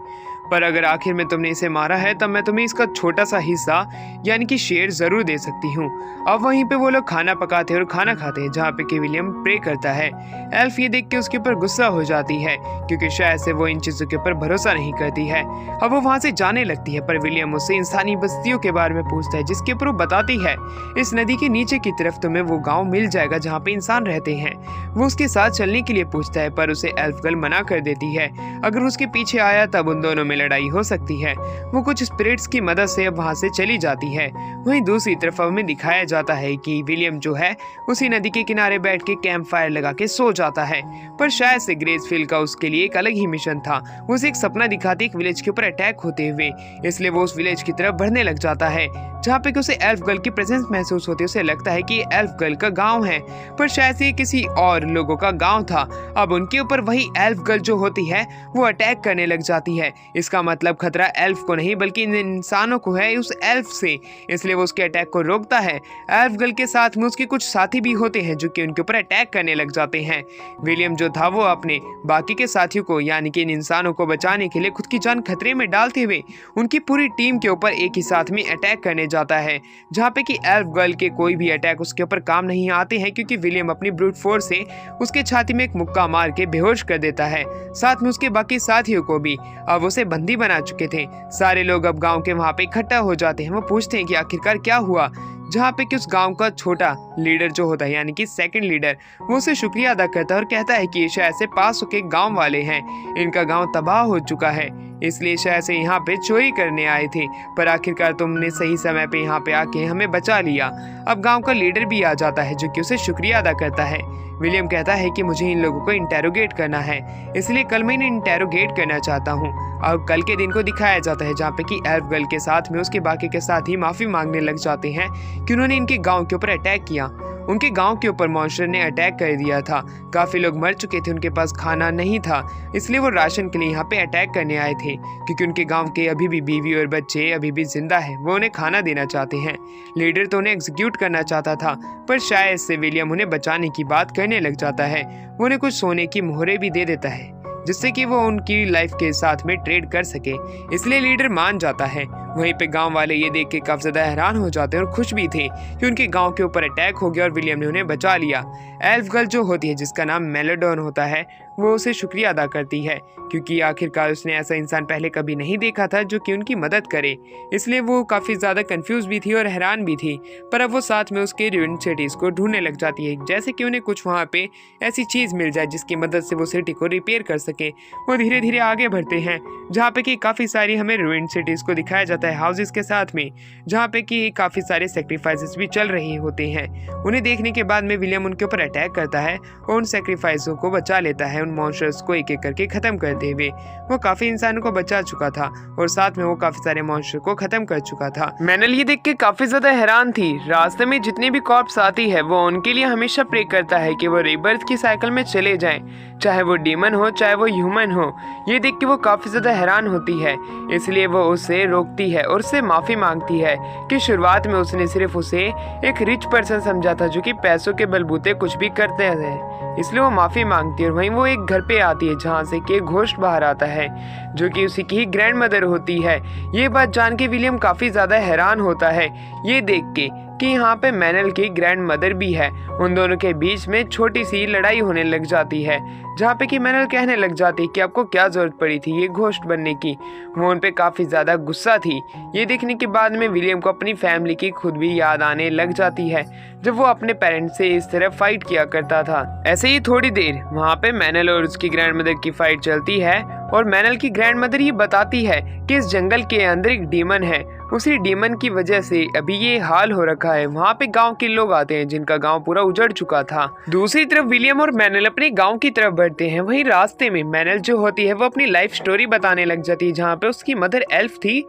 पर अगर आखिर में तुमने इसे मारा है तब मैं तुम्हें इसका छोटा सा हिस्सा यानी कि शेयर जरूर दे सकती हूँ। अब वहीं पे वो लोग खाना पकाते हैं और खाना खाते हैं जहाँ पे कि विलियम प्रे करता है। एल्फ ये देख के उसके ऊपर गुस्सा हो जाती है क्योंकि शायद से वो इन चीजों के ऊपर भरोसा नहीं करती है। अब वो वहाँ से जाने लगती है पर विलियम उससे इंसानी बस्तियों के बारे में पूछता है जिसके ऊपर वो बताती है इस नदी के नीचे की तरफ तुम्हें वो गाँव मिल जाएगा जहाँ पे इंसान रहते हैं। वो उसके साथ चलने के लिए पूछता है पर उसे एल्फ गर्ल मना कर देती है। अगर उसके पीछे आया तब उन दोनों में लड़ाई हो सकती है। वो कुछ स्पिरिट्स की मदद से अब वहां से चली जाती है। वहीं दूसरी तरफ हमें दिखाया जाता है कि विलियम जो है उसी नदी के किनारे बैठ के कैंप फायर लगा के सो जाता है पर शायद से ग्रेसफील्ड का उसके लिए एक अलग ही मिशन था। वो उसे एक सपना दिखाती एक विलेज के ऊपर अटैक होते हुए, इसलिए वो उस विलेज की तरफ बढ़ने लग जाता है जहाँ पे उसे एल्फ गर्ल की प्रेजेंस महसूस होती है। उसे लगता है कि ये एल्फ गर्ल का गाँव है पर शायद से किसी और लोगों का गाँव था। अब उनके ऊपर वही एल्फ गर्ल जो होती है वो अटैक करने लग जाती है। इसका मतलब खतरा एल्फ को नहीं बल्कि इन इंसानों को है उस एल्फ से, इसलिए वो उसके अटैक को रोकता है। एल्फ गर्ल के साथ में उसके कुछ साथी भी होते हैं जो कि उनके ऊपर अटैक करने लग जाते हैं। विलियम जो था वो अपने बाकी के साथियों को यानी कि इन इंसानों को बचाने के लिए खुद की जान खतरे में डालते हुए उनकी पूरी टीम के ऊपर एक ही साथ में अटैक करने जाता है जहाँ पे कि एल्फ गर्ल के कोई भी अटैक उसके ऊपर काम नहीं आते हैं क्योंकि विलियम अपनी ब्रूट फोर्स से उसके छाती में एक मुक्का मार के बेहोश कर देता है। साथ में उसके बाकी साथियों को भी अब उसे बंदी बना चुके थे। सारे लोग अब गांव के वहां पे इकट्ठा हो जाते हैं। वो पूछते हैं कि आखिरकार क्या हुआ, जहाँ पे कि उस गांव का छोटा लीडर जो होता है यानी कि सेकंड लीडर वो उसे शुक्रिया अदा करता है और कहता है कि ये शायद से पास के गांव वाले हैं, इनका गांव तबाह हो चुका है इसलिए शायद से यहाँ पे चोरी करने आए थे पर आखिरकार तुमने सही समय पे यहाँ पे आके हमें बचा लिया। अब गांव का लीडर भी आ जाता है जो कि उसे शुक्रिया अदा करता है। विलियम कहता है कि मुझे इन लोगों को इंटेरोगेट करना है इसलिए कल मैं इन्हें इंटेरोगेट करना चाहता हूँ। और कल के दिन को दिखाया जाता है जहाँ पे कि एल्फ गर्ल के साथ में उसके बाकी के साथ ही माफी मांगने लग जाते हैं कि उन्होंने इनके गांव के ऊपर अटैक किया। उनके गांव के ऊपर मॉन्स्टर ने अटैक कर दिया था, काफी लोग मर चुके थे, उनके पास खाना नहीं था इसलिए वो राशन के लिए यहाँ पे अटैक करने आए थे क्योंकि उनके गांव के अभी भी बीवी और बच्चे अभी भी जिंदा है। वो उन्हें खाना देना चाहते हैं। लीडर तो उन्हें एग्जीक्यूट करना चाहता था पर शायद से विलियम उन्हें बचाने की बात करने लग जाता है। वो उन्हें कुछ सोने की मोहरें भी दे देता है जिससे कि वो उनकी लाइफ के साथ में ट्रेड कर सके, इसलिए लीडर मान जाता है। वहीं पे गांव वाले ये देख के काफी ज्यादा हैरान हो जाते हैं और खुश भी थे कि उनके गांव के ऊपर अटैक हो गया और विलियम ने उन्हें बचा लिया। एल्फ गर्ल जो होती है जिसका नाम मेलोडॉन होता है वो उसे शुक्रिया अदा करती है क्योंकि आखिरकार उसने ऐसा इंसान पहले कभी नहीं देखा था जो कि उनकी मदद करे, इसलिए वो काफी ज्यादा कंफ्यूज भी थी और हैरान भी थी। पर अब वो साथ में उसके रूइंड सिटीज को ढूंढने लग जाती है जैसे कि उन्हें कुछ वहाँ पे ऐसी चीज मिल जाए जिसकी मदद से वो सिटी को रिपेयर कर सके। वो धीरे धीरे आगे बढ़ते हैं जहाँ पे कि काफी सारी हमें रूइंड सिटीज को दिखाया जाता जाता है हाउसेस के साथ में, जहाँ पे कि काफ़ी सारे सेक्रीफाइसेस भी चल रहे होते हैं। उन्हें देखने के बाद में विलियम उनके ऊपर अटैक करता है और उन सेक्रीफाइसों को बचा लेता है, उन मॉन्स्टर्स को एक एक करके ख़त्म करते हुए। वो काफ़ी इंसानों को बचा चुका था और साथ में वो काफ़ी सारे मॉन्स्टर को ख़त्म कर चुका था। मैनल ये देख के काफ़ी ज़्यादा हैरान थी। रास्ते में जितनी भी कॉर्प्स आती है वो उनके लिए हमेशा प्रे करता है कि वो रीबर्थ की साइकिल में चले जाएं, चाहे वो डीमन हो चाहे वो ह्यूमन हो। ये देख के वो काफ़ी ज़्यादा हैरान होती है, इसलिए वो उसे रोकती है और उससे माफ़ी मांगती है कि शुरुआत में उसने सिर्फ उसे एक रिच पर्सन समझा था जो कि पैसों के बलबूते कुछ भी करते हैं, इसलिए वो माफ़ी मांगती है। और वहीं वो एक घर पे आती है जहाँ से कि एक घोस्ट बाहर आता है जो कि उसी की ही ग्रैंड मदर होती है। ये बात जान के विलियम काफ़ी ज़्यादा हैरान होता है ये देख के कि यहाँ पे मैनल की ग्रैंड मदर भी है। उन दोनों के बीच में छोटी सी लड़ाई होने लग जाती है, जहाँ पे कि मैनल कहने लग जाती है कि आपको क्या जरूरत पड़ी थी ये घोस्ट बनने की। वो उन पे काफ़ी ज़्यादा गुस्सा थी। ये देखने के बाद में विलियम को अपनी फैमिली की खुद भी याद आने लग जाती है, जब वो अपने पेरेंट्स से इस तरह फाइट किया करता था। ऐसे ही थोड़ी देर वहाँ पे मैनल और उसकी ग्रैंड मदर की फाइट चलती है और मैनल की ग्रैंड मदर ये बताती है कि इस जंगल के अंदर एक डीमन है, उसी डीमन की वजह से अभी ये हाल हो रखा है। वहाँ पे गांव के लोग आते हैं जिनका गांव पूरा उजड़ चुका था। दूसरी तरफ विलियम और मैनल अपने गांव की तरफ बढ़ते हैं। वहीं रास्ते में मैनल जो होती है वो अपनी लाइफ स्टोरी बताने लग जाती है, जहाँ पे उसकी मदर एल्फ थी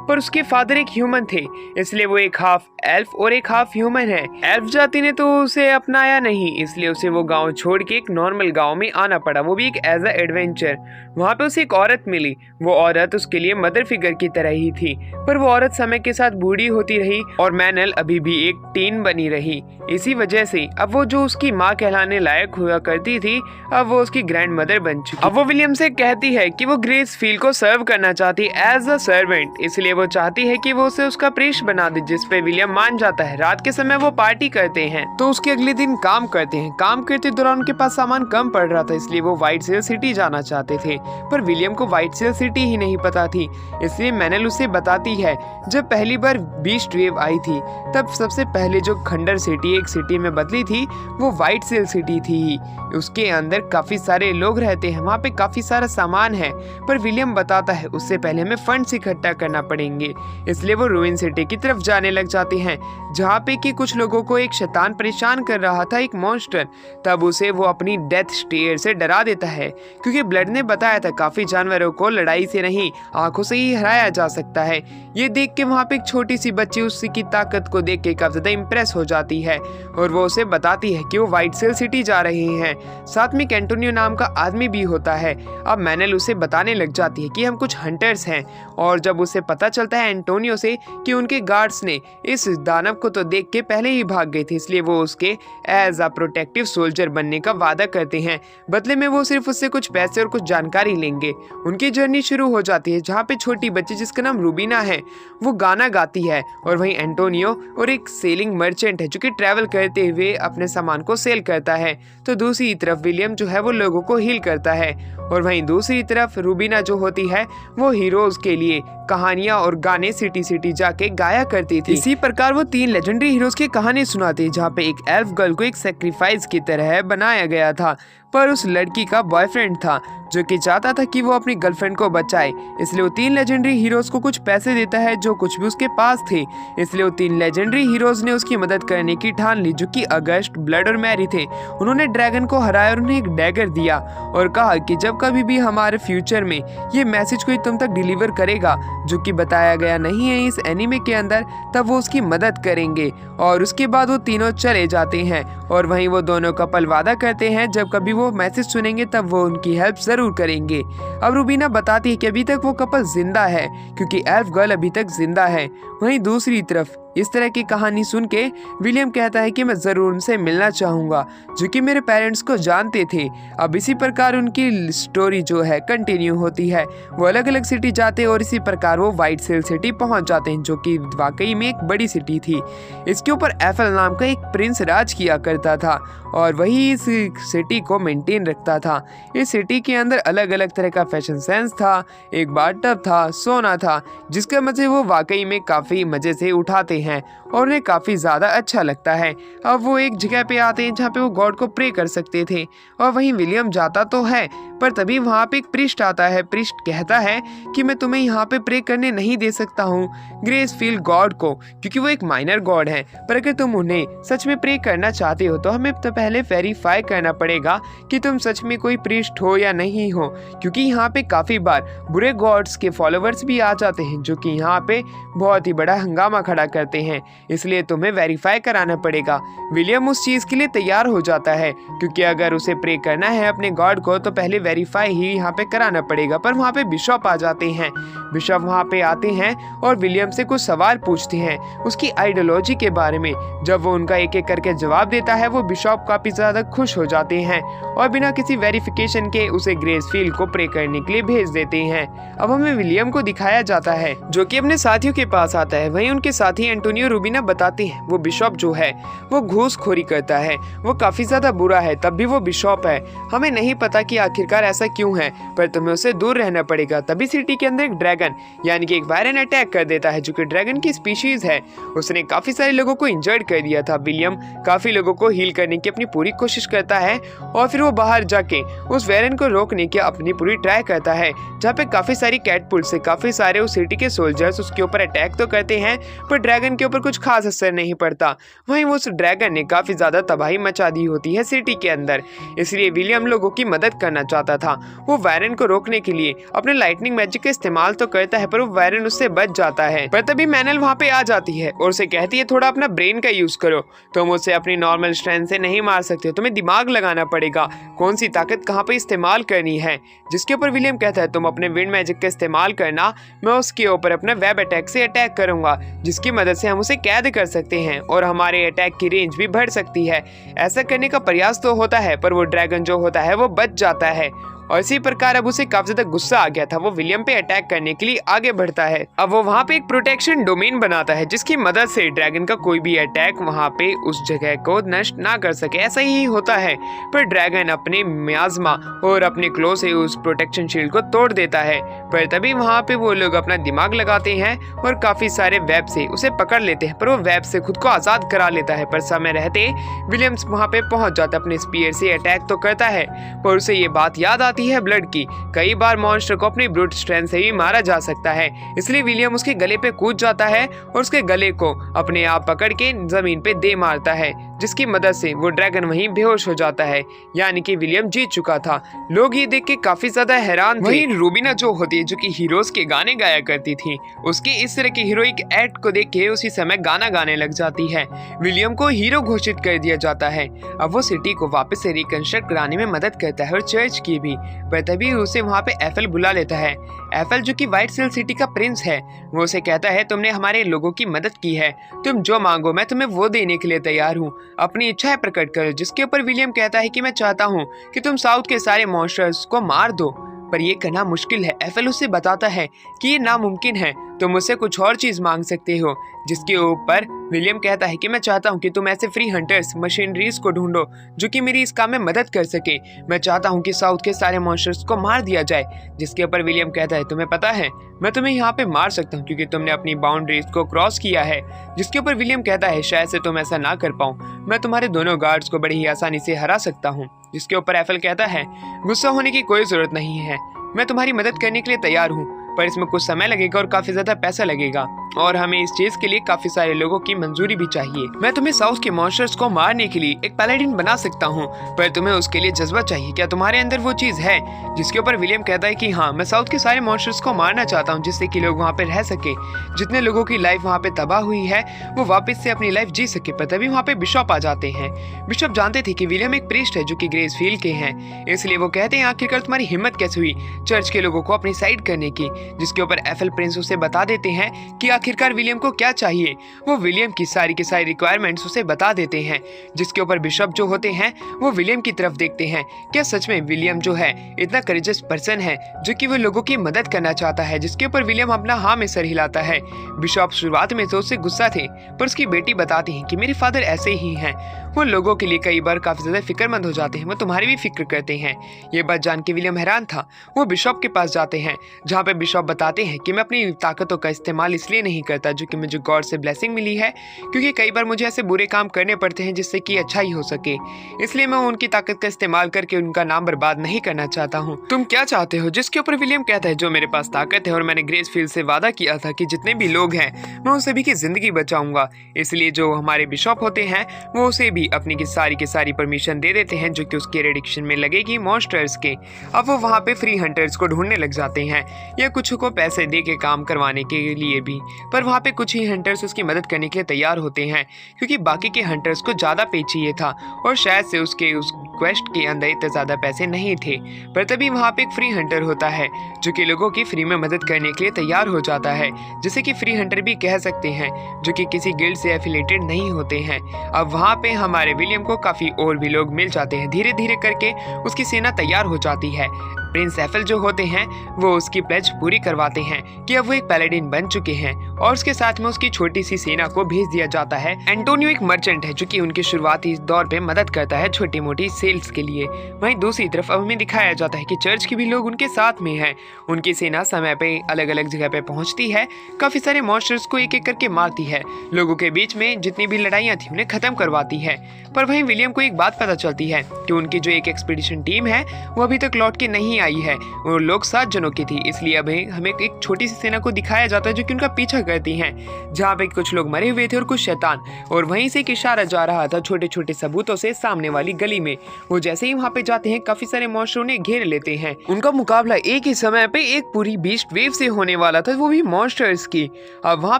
पर उसके फादर एक ह्यूमन थे, इसलिए वो एक हाफ एल्फ और एक हाफ ह्यूमन है। एल्फ जाति ने तो उसे अपनाया नहीं, इसलिए उसे वो गाँव छोड़ के एक नॉर्मल गाँव में आना पड़ा, वो भी एक एज अ एडवेंचर। वहाँ पे उसे एक औरत मिली। वो औरत उसके लिए मदर फिगर की तरह ही थी, पर वो औरत समय के साथ बूढ़ी होती रही और मैनल अभी भी एक टीन बनी रही। इसी वजह से अब वो जो उसकी माँ कहलाने लायक हुआ करती थी, अब वो उसकी ग्रैंड मदर बन चुकी। अब वो विलियम से कहती है कि वो ग्रेस फील्ड को सर्व करना चाहती है एज अ सर्वेंट, इसलिए वो चाहती है कि वो उसे उसका प्रीस्ट बना दे, जिस पे विलियम मान जाता है। रात के समय वो पार्टी करते हैं तो उसके अगले दिन काम करते हैं। काम करते दौरान उनके पास सामान कम पड़ रहा था, इसलिए वो व्हाइट सेल सिटी जाना चाहते थे, पर विलियम को व्हाइट सेल सिटी ही नहीं पता थी। इसलिए मैनल उसे बताती है जब पहली बार बीस्ट वेव आई थी तब सबसे पहले जो खंडर सिटी एक सिटी में बदली थी वो व्हाइट सेल सिटी थी। उसके अंदर काफी सारे लोग रहते हैं, वहाँ पे काफी सारा सामान है, पर विलियम बताता है उससे पहले हमें फंड्स इकट्ठा करना पड़ेंगे। इसलिए वो रूइन सिटी की तरफ जाने लग जाते हैं, जहाँ पे कि कुछ लोगों को एक शैतान परेशान कर रहा था, एक मॉन्स्टर। तब उसे वो अपनी डेथ स्टेयर से डरा देता है, क्योंकि ब्लड ने बताया था काफी जानवरों को लड़ाई से नहीं आंखों से ही हराया जा सकता है। ये देख के वहाँ पे एक छोटी सी बच्ची उसकी ताकत को देख के काफी ज्यादा इम्प्रेस हो जाती है और वो उसे बताती है कि वो व्हाइट सेल सिटी जा रहे हैं। साथ में एंटोनियो नाम का आदमी भी होता है। अब मैनल उसे बताने लग जाती है कि हम कुछ हंटर्स हैं, और जब उसे पता चलता है एंटोनियो से कि उनके गार्ड्स ने इस दानव को तो देख के पहले ही भाग गए थे, इसलिए वो उसके एज अ प्रोटेक्टिव सोल्जर बनने का वादा करते हैं। बदले में वो सिर्फ उससे कुछ पैसे और कुछ जानकारी लेंगे। उनकी जर्नी शुरू हो जाती है, जहाँ पे छोटी बच्ची जिसका नाम रूबीना है वो गाना गाती है, और वहीं एंटोनियो और एक सेलिंग मर्चेंट है जो कि ट्रैवल करते हुए अपने सामान को सेल करता है। तो दूसरी तरफ विलियम जो है वो लोगों को हील करता है, और वहीं दूसरी तरफ रूबीना जो होती है वो हीरोज के लिए कहानियां और गाने सिटी सिटी जाके गाया करती थी। इसी प्रकार वो 3 लेजेंडरी हीरोज की कहानी सुनाती, जहाँ पे एक एल्फ गर्ल को एक सेक्रीफाइस की तरह बनाया गया था, पर उस लड़की का बॉयफ्रेंड था जो कि चाहता था कि वो अपनी गर्लफ्रेंड को बचाए। इसलिए वो 3 लेजेंडरी हीरोज को कुछ पैसे देता है जो कुछ भी उसके पास थे। इसलिए वो 3 लेजेंडरी हीरोज ने उसकी मदद करने की ठान ली, जो कि अगस्ट, ब्लड और मैरी थे। उन्होंने ड्रैगन को हराया और उन्हें एक डैगर दिया और कहा कि जब कभी भी हमारे फ्यूचर में ये मैसेज कोई तुम तक डिलीवर करेगा जो कि बताया गया नहीं है इस एनीमे के अंदर, तब वो उसकी मदद करेंगे। और उसके बाद वो तीनों चले जाते हैं, और वहीं वो दोनों कपल वादा करते हैं जब कभी वो मैसेज सुनेंगे तब वो उनकी हेल्प जरूर करेंगे। अब रूबीना बताती है कि अभी तक वो कपल जिंदा है क्योंकि एल्फ गर्ल अभी तक जिंदा है। वहीं दूसरी तरफ इस तरह की कहानी सुन के विलियम कहता है कि मैं जरूर उनसे मिलना चाहूंगा जो कि मेरे पेरेंट्स को जानते थे। अब इसी प्रकार उनकी स्टोरी जो है कंटिन्यू होती है। वो अलग अलग सिटी जाते हैं और इसी प्रकार वो व्हाइट सेल सिटी पहुंच जाते हैं, जो कि वाकई में एक बड़ी सिटी थी। इसके ऊपर एफल नाम का एक प्रिंस राज किया करता था और वही इस सिटी को मेंटेन रखता था। इस सिटी के अंदर अलग अलग तरह का फैशन सेंस था, एक बाथटब था, सोना था, जिसका मजे वो वाकई में काफी मजे से उठाते हैं और उन्हें काफी ज्यादा अच्छा लगता है। अब वो एक जगह पे आते हैं जहाँ पे वो गॉड को प्रे कर सकते थे, और वहीं विलियम जाता तो है पर तभी वहाँ पे एक प्रीस्ट आता है। प्रीस्ट कहता है कि मैं तुम्हें यहाँ पे प्रे करने नहीं दे सकता हूँ ग्रेसफील्ड गॉड को, क्योंकि वो एक माइनर गॉड है। पर अगर तुम उन्हें सच में प्रे करना चाहते हो तो हमें तो पहले वेरीफाई करना पड़ेगा कि तुम सच में कोई प्रीस्ट हो या नहीं हो, क्योंकि यहाँ पे काफी बार बुरे गॉड्स के फॉलोवर्स भी आ जाते हैं जो कि यहाँ पे बहुत ही बड़ा हंगामा खड़ा करते हैं, इसलिए तुम्हें वेरीफाई कराना पड़ेगा। विलियम उस चीज के लिए तैयार हो जाता है, क्योंकि अगर उसे प्रे करना है अपने गॉड को तो पहले वेरीफाई ही यहाँ पे कराना पड़ेगा। पर वहाँ पे बिशप आ जाते हैं। बिशप वहाँ पे आते हैं और विलियम से कुछ सवाल पूछते हैं उसकी आइडियोलॉजी के बारे में। जब वो उनका एक एक करके जवाब देता है वो बिशप काफी ज्यादा खुश हो जाते हैं और बिना किसी वेरिफिकेशन के उसे ग्रेसफील्ड को प्रे करने के लिए भेज देते हैं। अब हमें विलियम को दिखाया जाता है जो कि अपने साथियों के पास आता है। वहीं उनके साथी एंटोनियो रूबिना बताते हैं वो बिशप जो है वो घूसखोरी करता है, वो काफी ज्यादा बुरा है, तब भी वो बिशप है। हमें नहीं पता कि आखिरकार ऐसा क्यों है, पर तुम्हें उससे दूर रहना पड़ेगा। तभी सिटी के अंदर एक ड्रैगन यानी कि एक वायरन अटैक कर देता है जो कि ड्रैगन की स्पीशीज है। उसने काफी सारे लोगों को इंजर्ड कर दिया था। विलियम काफी लोगों को हील करने की अपनी पूरी कोशिश करता है और फिर वो बाहर जाके उस वायरन को रोकने की अपनी पूरी ट्राई करता है, जहाँ पे काफी सारी कैटपुल से काफी सारे उस सिटी के सोल्जर्स उसके ऊपर अटैक तो करते हैं पर ड्रैगन के ऊपर कुछ खास असर नहीं पड़ता। वहीं उस ड्रैगन ने काफी ज्यादा तबाही मचा दी होती है सिटी के अंदर, इसलिए विलियम लोगों की मदद करना चाहता था। वो वायरन को रोकने के लिए अपने लाइटनिंग मैजिक का इस्तेमाल तो करता है पर वो वायरन उससे बच जाता है। पर तभी मैनल वहाँ पे आ जाती है और उसे कहती है थोड़ा अपना ब्रेन का यूज करो, तुम उसे अपनी नॉर्मल स्ट्रेंथ से नहीं मार सकते, तुम्हें दिमाग लगाना पड़ेगा कौन सी ताकत कहाँ पे इस्तेमाल करनी है। जिसके ऊपर विलियम कहता है तुम अपने विंड मैजिक का इस्तेमाल करना, मैं उसके ऊपर अपने वेब अटैक से अटैक करूंगा जिसकी मदद से हम उसे कैद कर सकते हैं और हमारे अटैक की रेंज भी बढ़ सकती है। ऐसा करने का प्रयास तो होता है पर वो ड्रैगन जो होता है वो बच जाता है और इसी प्रकार अब उसे काफी ज्यादा गुस्सा आ गया था। वो विलियम पे अटैक करने के लिए आगे बढ़ता है। अब वो वहाँ पे एक प्रोटेक्शन डोमेन बनाता है जिसकी मदद से ड्रैगन का कोई भी अटैक वहाँ पे उस जगह को नष्ट ना कर सके। ऐसा ही होता है पर ड्रैगन अपने मियाज़मा और अपने क्लो से उस प्रोटेक्शन शील्ड को तोड़ देता है। पर तभी वहाँ पे वो लोग अपना दिमाग लगाते हैं और काफी सारे वेब से उसे पकड़ लेते हैं, पर वो वेब से खुद को आजाद करा लेता है। पर समय रहते विलियम्स वहाँ पे पहुंच जाता है, अपने स्पीयर से अटैक तो करता है पर उसे ये बात याद आती है ब्लड की। कई बार मॉन्स्टर को अपनी ब्रूट स्ट्रेंथ से ही मारा जा सकता है, इसलिए विलियम उसके गले पे कूद जाता है और उसके गले को अपने आप पकड़ के जमीन पे दे मारता है, जिसकी मदद से वो ड्रैगन वहीं बेहोश हो जाता है। यानी कि विलियम जीत चुका था। लोग ये देख के काफी ज्यादा हैरान थे। वहीं रूबिना जो होती है जो कि हीरोज के गाने गाया करती थी, उसके इस तरह के हीरोइक एक्ट को देख के उसी समय गाना गाने लग जाती है। विलियम को हीरो घोषित कर दिया जाता है। अब वो सिटी को वापस से रिकंस्ट्रक्ट कराने में मदद करता है और चर्च की भी। पर तभी उसे वहाँ पे एफएल बुला लेता है। एफएल जो कि व्हाइट सेल सिटी का प्रिंस है, वो उसे कहता है तुमने हमारे लोगों की मदद की है, तुम जो मांगो मैं तुम्हें वो देने के लिए तैयार हूँ, अपनी इच्छाएं प्रकट करो। जिसके ऊपर विलियम कहता है कि मैं चाहता हूँ कि तुम साउथ के सारे मॉन्स्टर्स को मार दो, पर ये करना मुश्किल है। एफएल उससे बताता है कि ये नामुमकिन है, तुम मुझसे कुछ और चीज मांग सकते हो। जिसके ऊपर विलियम कहता है कि मैं चाहता हूँ कि तुम ऐसे फ्री हंटर्स मशीनरीज को ढूंढो जो कि मेरी इस काम में मदद कर सके। मैं चाहता हूँ कि साउथ के सारे मॉन्स्टर्स को मार दिया जाए। जिसके ऊपर विलियम कहता है तुम्हें पता है मैं तुम्हें यहाँ पे मार सकता हूँ क्योंकि तुमने अपनी बाउंड्रीज को क्रॉस किया है। जिसके ऊपर विलियम कहता है शायद से तुम ऐसा ना कर पाऊँ, मैं तुम्हारे दोनों गार्ड्स को बड़ी ही आसानी से हरा सकता हूँ। जिसके ऊपर एफएल कहता है गुस्सा होने की कोई जरूरत नहीं है, मैं तुम्हारी मदद करने के लिए तैयार हूँ, पर इसमें कुछ समय लगेगा और काफी ज्यादा पैसा लगेगा और हमें इस चीज के लिए काफी सारे लोगों की मंजूरी भी चाहिए। मैं तुम्हें साउथ के मॉन्स्टर्स को मारने के लिए एक पैलेडिन बना सकता हूँ, पर तुम्हें उसके लिए जज्बा चाहिए। क्या तुम्हारे अंदर वो चीज है? जिसके ऊपर विलियम कहता है कि हाँ, मैं साउथ के सारे मॉन्स्टर्स को मारना चाहता हूँ जिससे कि लोग वहाँ पे रह सके, जितने लोगों की लाइफ वहाँ पे तबाह हुई है वो वापस से अपनी लाइफ जी सके। पर तभी वहाँ पे बिशप आ जाते हैं। बिशप जानते थे कि विलियम एक प्रीस्ट है जो कि ग्रेसफील्ड के हैं, इसलिए वो कहते हैं आखिरकार तुम्हारी हिम्मत कैसे हुई चर्च के लोगों को अपनी साइड करने की। जिसके ऊपर एफएल प्रिंस उसे बता देते हैं कि आखिरकार विलियम को क्या चाहिए। वो विलियम की सारी रिक्वायरमेंट्स उसे बता देते हैं। जिसके ऊपर बिशप जो होते हैं वो विलियम की तरफ देखते हैं, क्या सच में विलियम जो है इतना करेजियस पर्सन है जो कि वो लोगों की मदद करना चाहता है। जिसके ऊपर विलियम अपना हाँ में सर हिलाता है। बिशप शुरुआत में तो उससे गुस्सा थे, पर उसकी बेटी बताती है कि मेरे फादर ऐसे ही हैं, वो लोगों के लिए कई बार काफी ज्यादा फिक्रमंद हो जाते हैं, वो तुम्हारी भी फिक्र करते हैं। ये बात जान के विलियम हैरान था। वो बिशप के पास जाते हैं जहाँ पे बिशप बताते हैं कि मैं अपनी ताकतों का इस्तेमाल इसलिए नहीं करता, जो कि मुझे गॉड से ब्लेसिंग मिली है, क्योंकि कई बार मुझे ऐसे बुरे काम करने पड़ते हैं जिससे कि अच्छा ही हो सके। इसलिए मैं उनकी ताकत का इस्तेमाल करके उनका नाम बर्बाद नहीं करना चाहता हूँ। तुम क्या चाहते हो? जिसके ऊपर विलियम कहता है, जो मेरे पास ताकत है और मैंने ग्रेसफील्ड से वादा किया था कि जितने भी लोग हैं मैं उन सभी की जिंदगी बचाऊंगा। इसलिए जो हमारे बिशप होते हैं वो उसे भी अपनी की सारी परमिशन दे देते हैं, जो कि उसके रेडिक्शन में लगेगी मॉन्स्टर्स के। अब वो वहाँ पे फ्री हंटर्स को ढूंढने लग जाते हैं, या कुछ को पैसे दे के काम करवाने के लिए भी। पर वहाँ पे कुछ ही हंटर्स उसकी मदद करने के लिए तैयार होते हैं, क्योंकि बाकी के हंटर्स को ज़्यादा पे चाहिए था और शायद से उसके उस क्वेस्ट के अंदर इतने ज़्यादा पैसे नहीं थे। पर तभी वहाँ पे एक फ्री हंटर होता है जो कि लोगों की फ्री में मदद करने के लिए तैयार हो जाता है, जिसे कि फ्री हंटर भी कह सकते हैं, जो कि किसी गिल्ड से एफिलेटेड नहीं होते हैं। अब वहाँ पे हमारे विलियम को काफ़ी और भी लोग मिल जाते हैं। धीरे धीरे करके उसकी सेना तैयार हो जाती है। प्रिंस एफल जो होते हैं वो उसकी प्लेज पूरी करवाते हैं कि अब वो एक पैलेडिन बन चुके हैं, और उसके साथ में उसकी छोटी सी सेना को भेज दिया जाता है। एंटोनियो एक मर्चेंट है जो कि उनके शुरुआती दौर पे मदद करता है छोटी मोटी सेल्स के लिए। वहीं दूसरी तरफ अब हमें दिखाया जाता है कि चर्च के भी लोग उनके साथ में हैं। उनकी सेना समय पे अलग अलग जगह पे पहुंचती है, काफी सारे मॉन्स्टर्स को एक एक करके मारती है, लोगों के बीच में जितनी भी लड़ाइयाँ थी उन्हें खत्म करवाती है। पर वहीं विलियम को एक बात पता चलती है कि उनकी जो एक एक्सपीडिशन टीम है वो अभी तक लौट के नहीं आई है। वो लोग 7 जनों की थी, इसलिए अब हमें एक छोटी सी सेना को दिखाया जाता है जो कि उनका पीछा करती हैं, जहाँ पे कुछ लोग मरे हुए थे और कुछ शैतान। और वहीं से एक इशारा जा रहा था छोटे छोटे सबूतों से सामने वाली गली में। वो जैसे ही वहाँ पे जाते हैं काफी सारे मॉन्स्टर उन्हें घेर लेते हैं। उनका मुकाबला एक ही समय पे एक पूरी बीस्ट वेव से होने वाला था, वो भी मॉन्स्टर्स की। अब वहाँ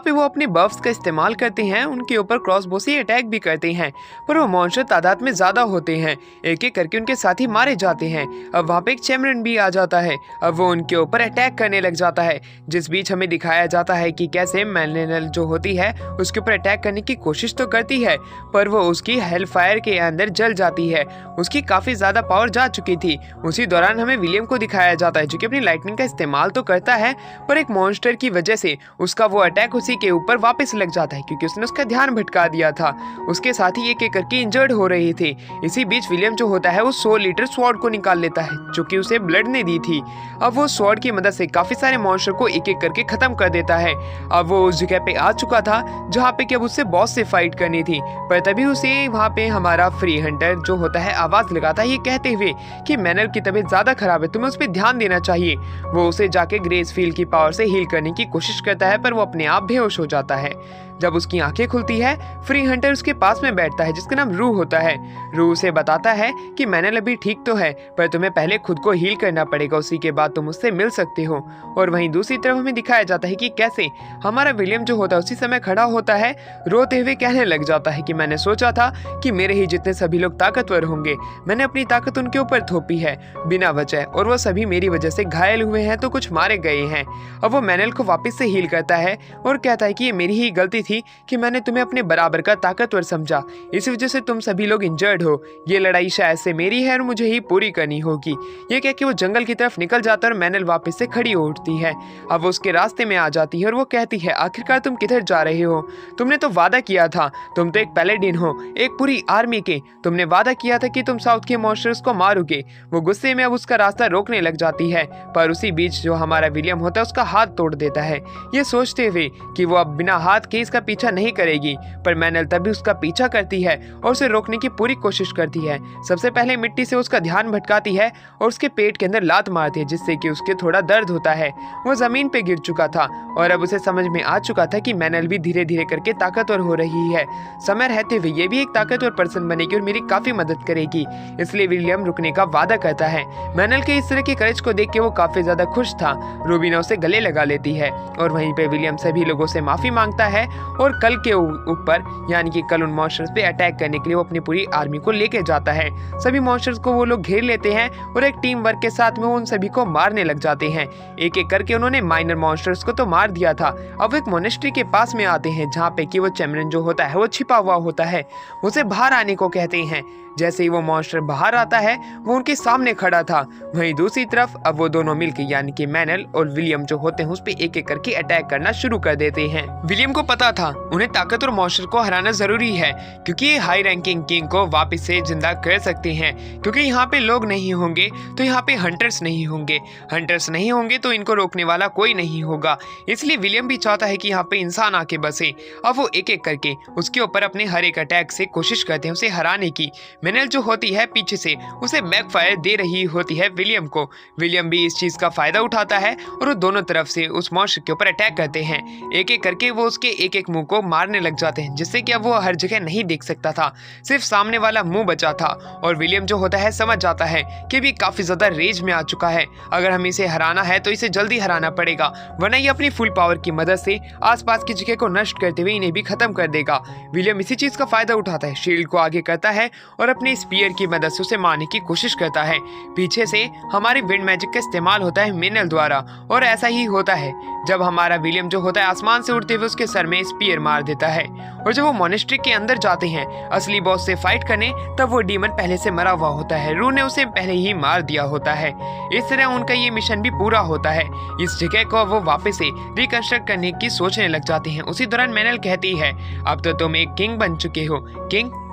पे वो अपने बफ्स का इस्तेमाल करते हैं, उनके ऊपर क्रॉसबो से अटैक भी करते हैं, पर वो मॉन्स्टर तादाद में ज्यादा होते हैं, एक एक करके उनके साथी मारे जाते हैं। अब वहाँ पे एक चैमरन भी आ जाता है, अब वो उनके ऊपर अटैक करने लग जाता है, जिस बीच हमें दिखाया जाता है कि कैसे मैलेनल जो होती है उसके ऊपर अटैक करने की कोशिश तो करती है, पर वो उसकी हेल फायर के अंदर जल जाती है। उसकी काफी ज्यादा पावर जा चुकी थी। उसी दौरान हमें विलियम को दिखाया जाता है जो कि अपनी लाइटनिंग का इस्तेमाल तो करता है, पर एक मॉन्स्टर की वजह से उसका वो अटैक उसी के ऊपर वापस लग जाता है, क्योंकि उसने उसका ध्यान भटका दिया था। उसके साथ ही एक एक करके इंजर्ड हो रही थी। इसी बीच विलियम जो होता है वो 100 लीटर स्वॉर्ड को निकाल लेता है जो कि उसे ब्लड ने दी थी। अब वो स्वॉर्ड की मदद से काफी सारे मॉन्स्टर को एक एक करके खत्म कर देता है। अब वो उस जगह पे आ चुका था जहाँ पे कि अब उससे बॉस से फाइट करनी थी, पर तभी उसे वहाँ पे हमारा फ्री हंटर जो होता है आवाज लगाता है, ये कहते हुए कि मैनल की तबीयत ज्यादा खराब है, तुम्हें उस पर ध्यान देना चाहिए। वो उसे जाके ग्रेसफील्ड की पावर से हील करने की कोशिश करता है, पर वो अपने आप बेहोश हो जाता है। जब उसकी आंखें खुलती है, फ्री हंटर उसके पास में बैठता है जिसका नाम रू होता है। रू उसे बताता है कि मैनल अभी ठीक तो है, पर तुम्हें पहले खुद को हील करना पड़ेगा, उसी के बाद तुम उससे मिल सकते हो। और वहीं दूसरी तरफ हमें दिखाया जाता है कि कैसे हमारा विलियम जो होता है उसी समय खड़ा होता है, रोते हुए कहने लग जाता है कि मैंने सोचा था कि मेरे ही जितने सभी लोग ताकतवर होंगे, मैंने अपनी ताकत उनके ऊपर थोपी है बिना वजह, और वो सभी मेरी वजह से घायल हुए हैं तो कुछ मारे गए हैं। अब वो मैनल को वापस से हील करता है और कहता है कि ये मेरी ही गलती थी कि मैंने तुम्हें अपने बराबर का ताकतवर समझा, इस वजह से तुम सभी लोग इंजर्ड हो। ये लड़ाई शायद से मेरी है और मुझे ही पूरी करनी होगी। ये कह के वो जंगल की तरफ निकल जाता है और मैनल वापस से खड़ी हो उठती है। अब वो उसके रास्ते में आ जाती है और वो कहती है, आखिरकार तुम किधर जा रहे हो? तुमने तो वादा किया था, तुम तो एक पैलेडिन हो, एक पूरी आर्मी के, तुमने वादा किया था कि तुम साउथ के मॉन्स्टर्स को मारोगे। वो गुस्से में अब उसका रास्ता रोकने लग जाती है, पर उसी बीच जो हमारा विलियम होता है उसका हाथ तोड़ देता है, ये सोचते हुए कि वो अब बिना हाथ के इसका पीछा नहीं करेगी। पर मैनल तभी उसका पीछा करती है और उसे रोकने की पूरी कोशिश करती है। सबसे पहले मिट्टी से उसका ध्यान भटकाती है और उसके पेट के अंदर लात मारती है, जिससे कि उसके थोड़ा दर्द होता है। वो जमीन पे गिर चुका था और अब उसे समझ में आ चुका था कि मैनल भी धीरे धीरे करके ताकतवर हो रही है। समय रहते हुए ये भी एक ताकतवर पर्सन बनेगी और मेरी काफी मदद करेगी। इसलिए विलियम रुकने का वादा करता है। मैनल के इस तरह के करेज को देख के वो काफी ज्यादा खुश था। रूबीना उसे गले लगा लेती है और वहीं पे विलियम सभी लोगों से माफी मांगता है और कल के ऊपर यानी कि कल उन मॉन्स्टर्स पे अटैक करने के लिए वो अपनी पूरी आर्मी को लेके जाता है। सभी मॉन्स्टर्स को वो लोग घेर लेते हैं और एक टीम वर्क के साथ में वो उन सभी को मारने लग जाते हैं। एक एक करके उन्होंने माइनर मॉन्स्टर्स को तो मार दिया था। अब एक मोनेस्ट्री के पास में आते हैं जहाँ पे कि वो चैमरन जो होता है वो छिपा हुआ होता है, उसे बाहर आने को कहते हैं। जैसे ही वो मॉन्स्टर बाहर आता है वो उनके सामने खड़ा था। वहीं दूसरी तरफ अब वो दोनों मिलकर यानी कि मैनल और विलियम जो होते हैं उस पे एक एक करके अटैक करना शुरू कर देते हैं। विलियम को पता पता था उन्हें ताकतवर मॉन्स्टर को हराना जरूरी है, क्योंकि ये हाई रैंकिंग किंग को वापस से जिंदा कर सकते हैं। क्योंकि यहाँ पे लोग नहीं होंगे तो यहाँ पे हंटर्स नहीं होंगे, हंटर्स नहीं होंगे तो इनको रोकने वाला कोई नहीं होगा। इसलिए विलियम भी चाहता है कि यहाँ पे इंसान आके बसे। अब वो एक एक करके उसके ऊपर अपने हर एक अटैक से कोशिश करते हैं उसे हराने की। मेनल जो होती है पीछे से उसे बैकफायर दे रही होती है विलियम को। विलियम भी इस चीज का फायदा उठाता है और वो दोनों तरफ से उस मॉन्स्टर के ऊपर अटैक करते हैं। एक एक करके वो उसके एक एक मुंह को मारने लग जाते हैं, जिससे कि अब वो हर जगह नहीं देख सकता था, सिर्फ सामने वाला मुंह बचा था। और विलियम जो होता है समझ जाता है कि भी काफी ज्यादा रेज में आ चुका है। अगर हमें इसे हराना है तो इसे जल्दी हराना पड़ेगा, वरना ये अपनी फुल पावर की मदद से आसपास की जगह को नष्ट करते हुए इन्हें भी खत्म कर देगा। विलियम इसी चीज का फायदा उठाता है, शील्ड को आगे करता है और अपने स्पीयर की मदद से उसे मारने की कोशिश करता है। पीछे से हमारे विंड मैजिक का इस्तेमाल होता है मेनल द्वारा, और ऐसा ही होता है जब हमारा विलियम जो होता है आसमान से उड़ते हुए उसके सर में स्पीयर मार देता है। और जब वो मोनेस्ट्री के अंदर जाते हैं असली बॉस से फाइट करने, तब वो डीमन पहले से मरा हुआ होता है, रू ने उसे पहले ही मार दिया होता है। इस तरह उनका ये मिशन भी पूरा होता है। इस जगह को वो वापस से रिकंस्ट्रक्ट करने की सोचने लग जाते हैं। उसी दौरान मेनल कहती है, अब तो तुम एक किंग बन चुके हो।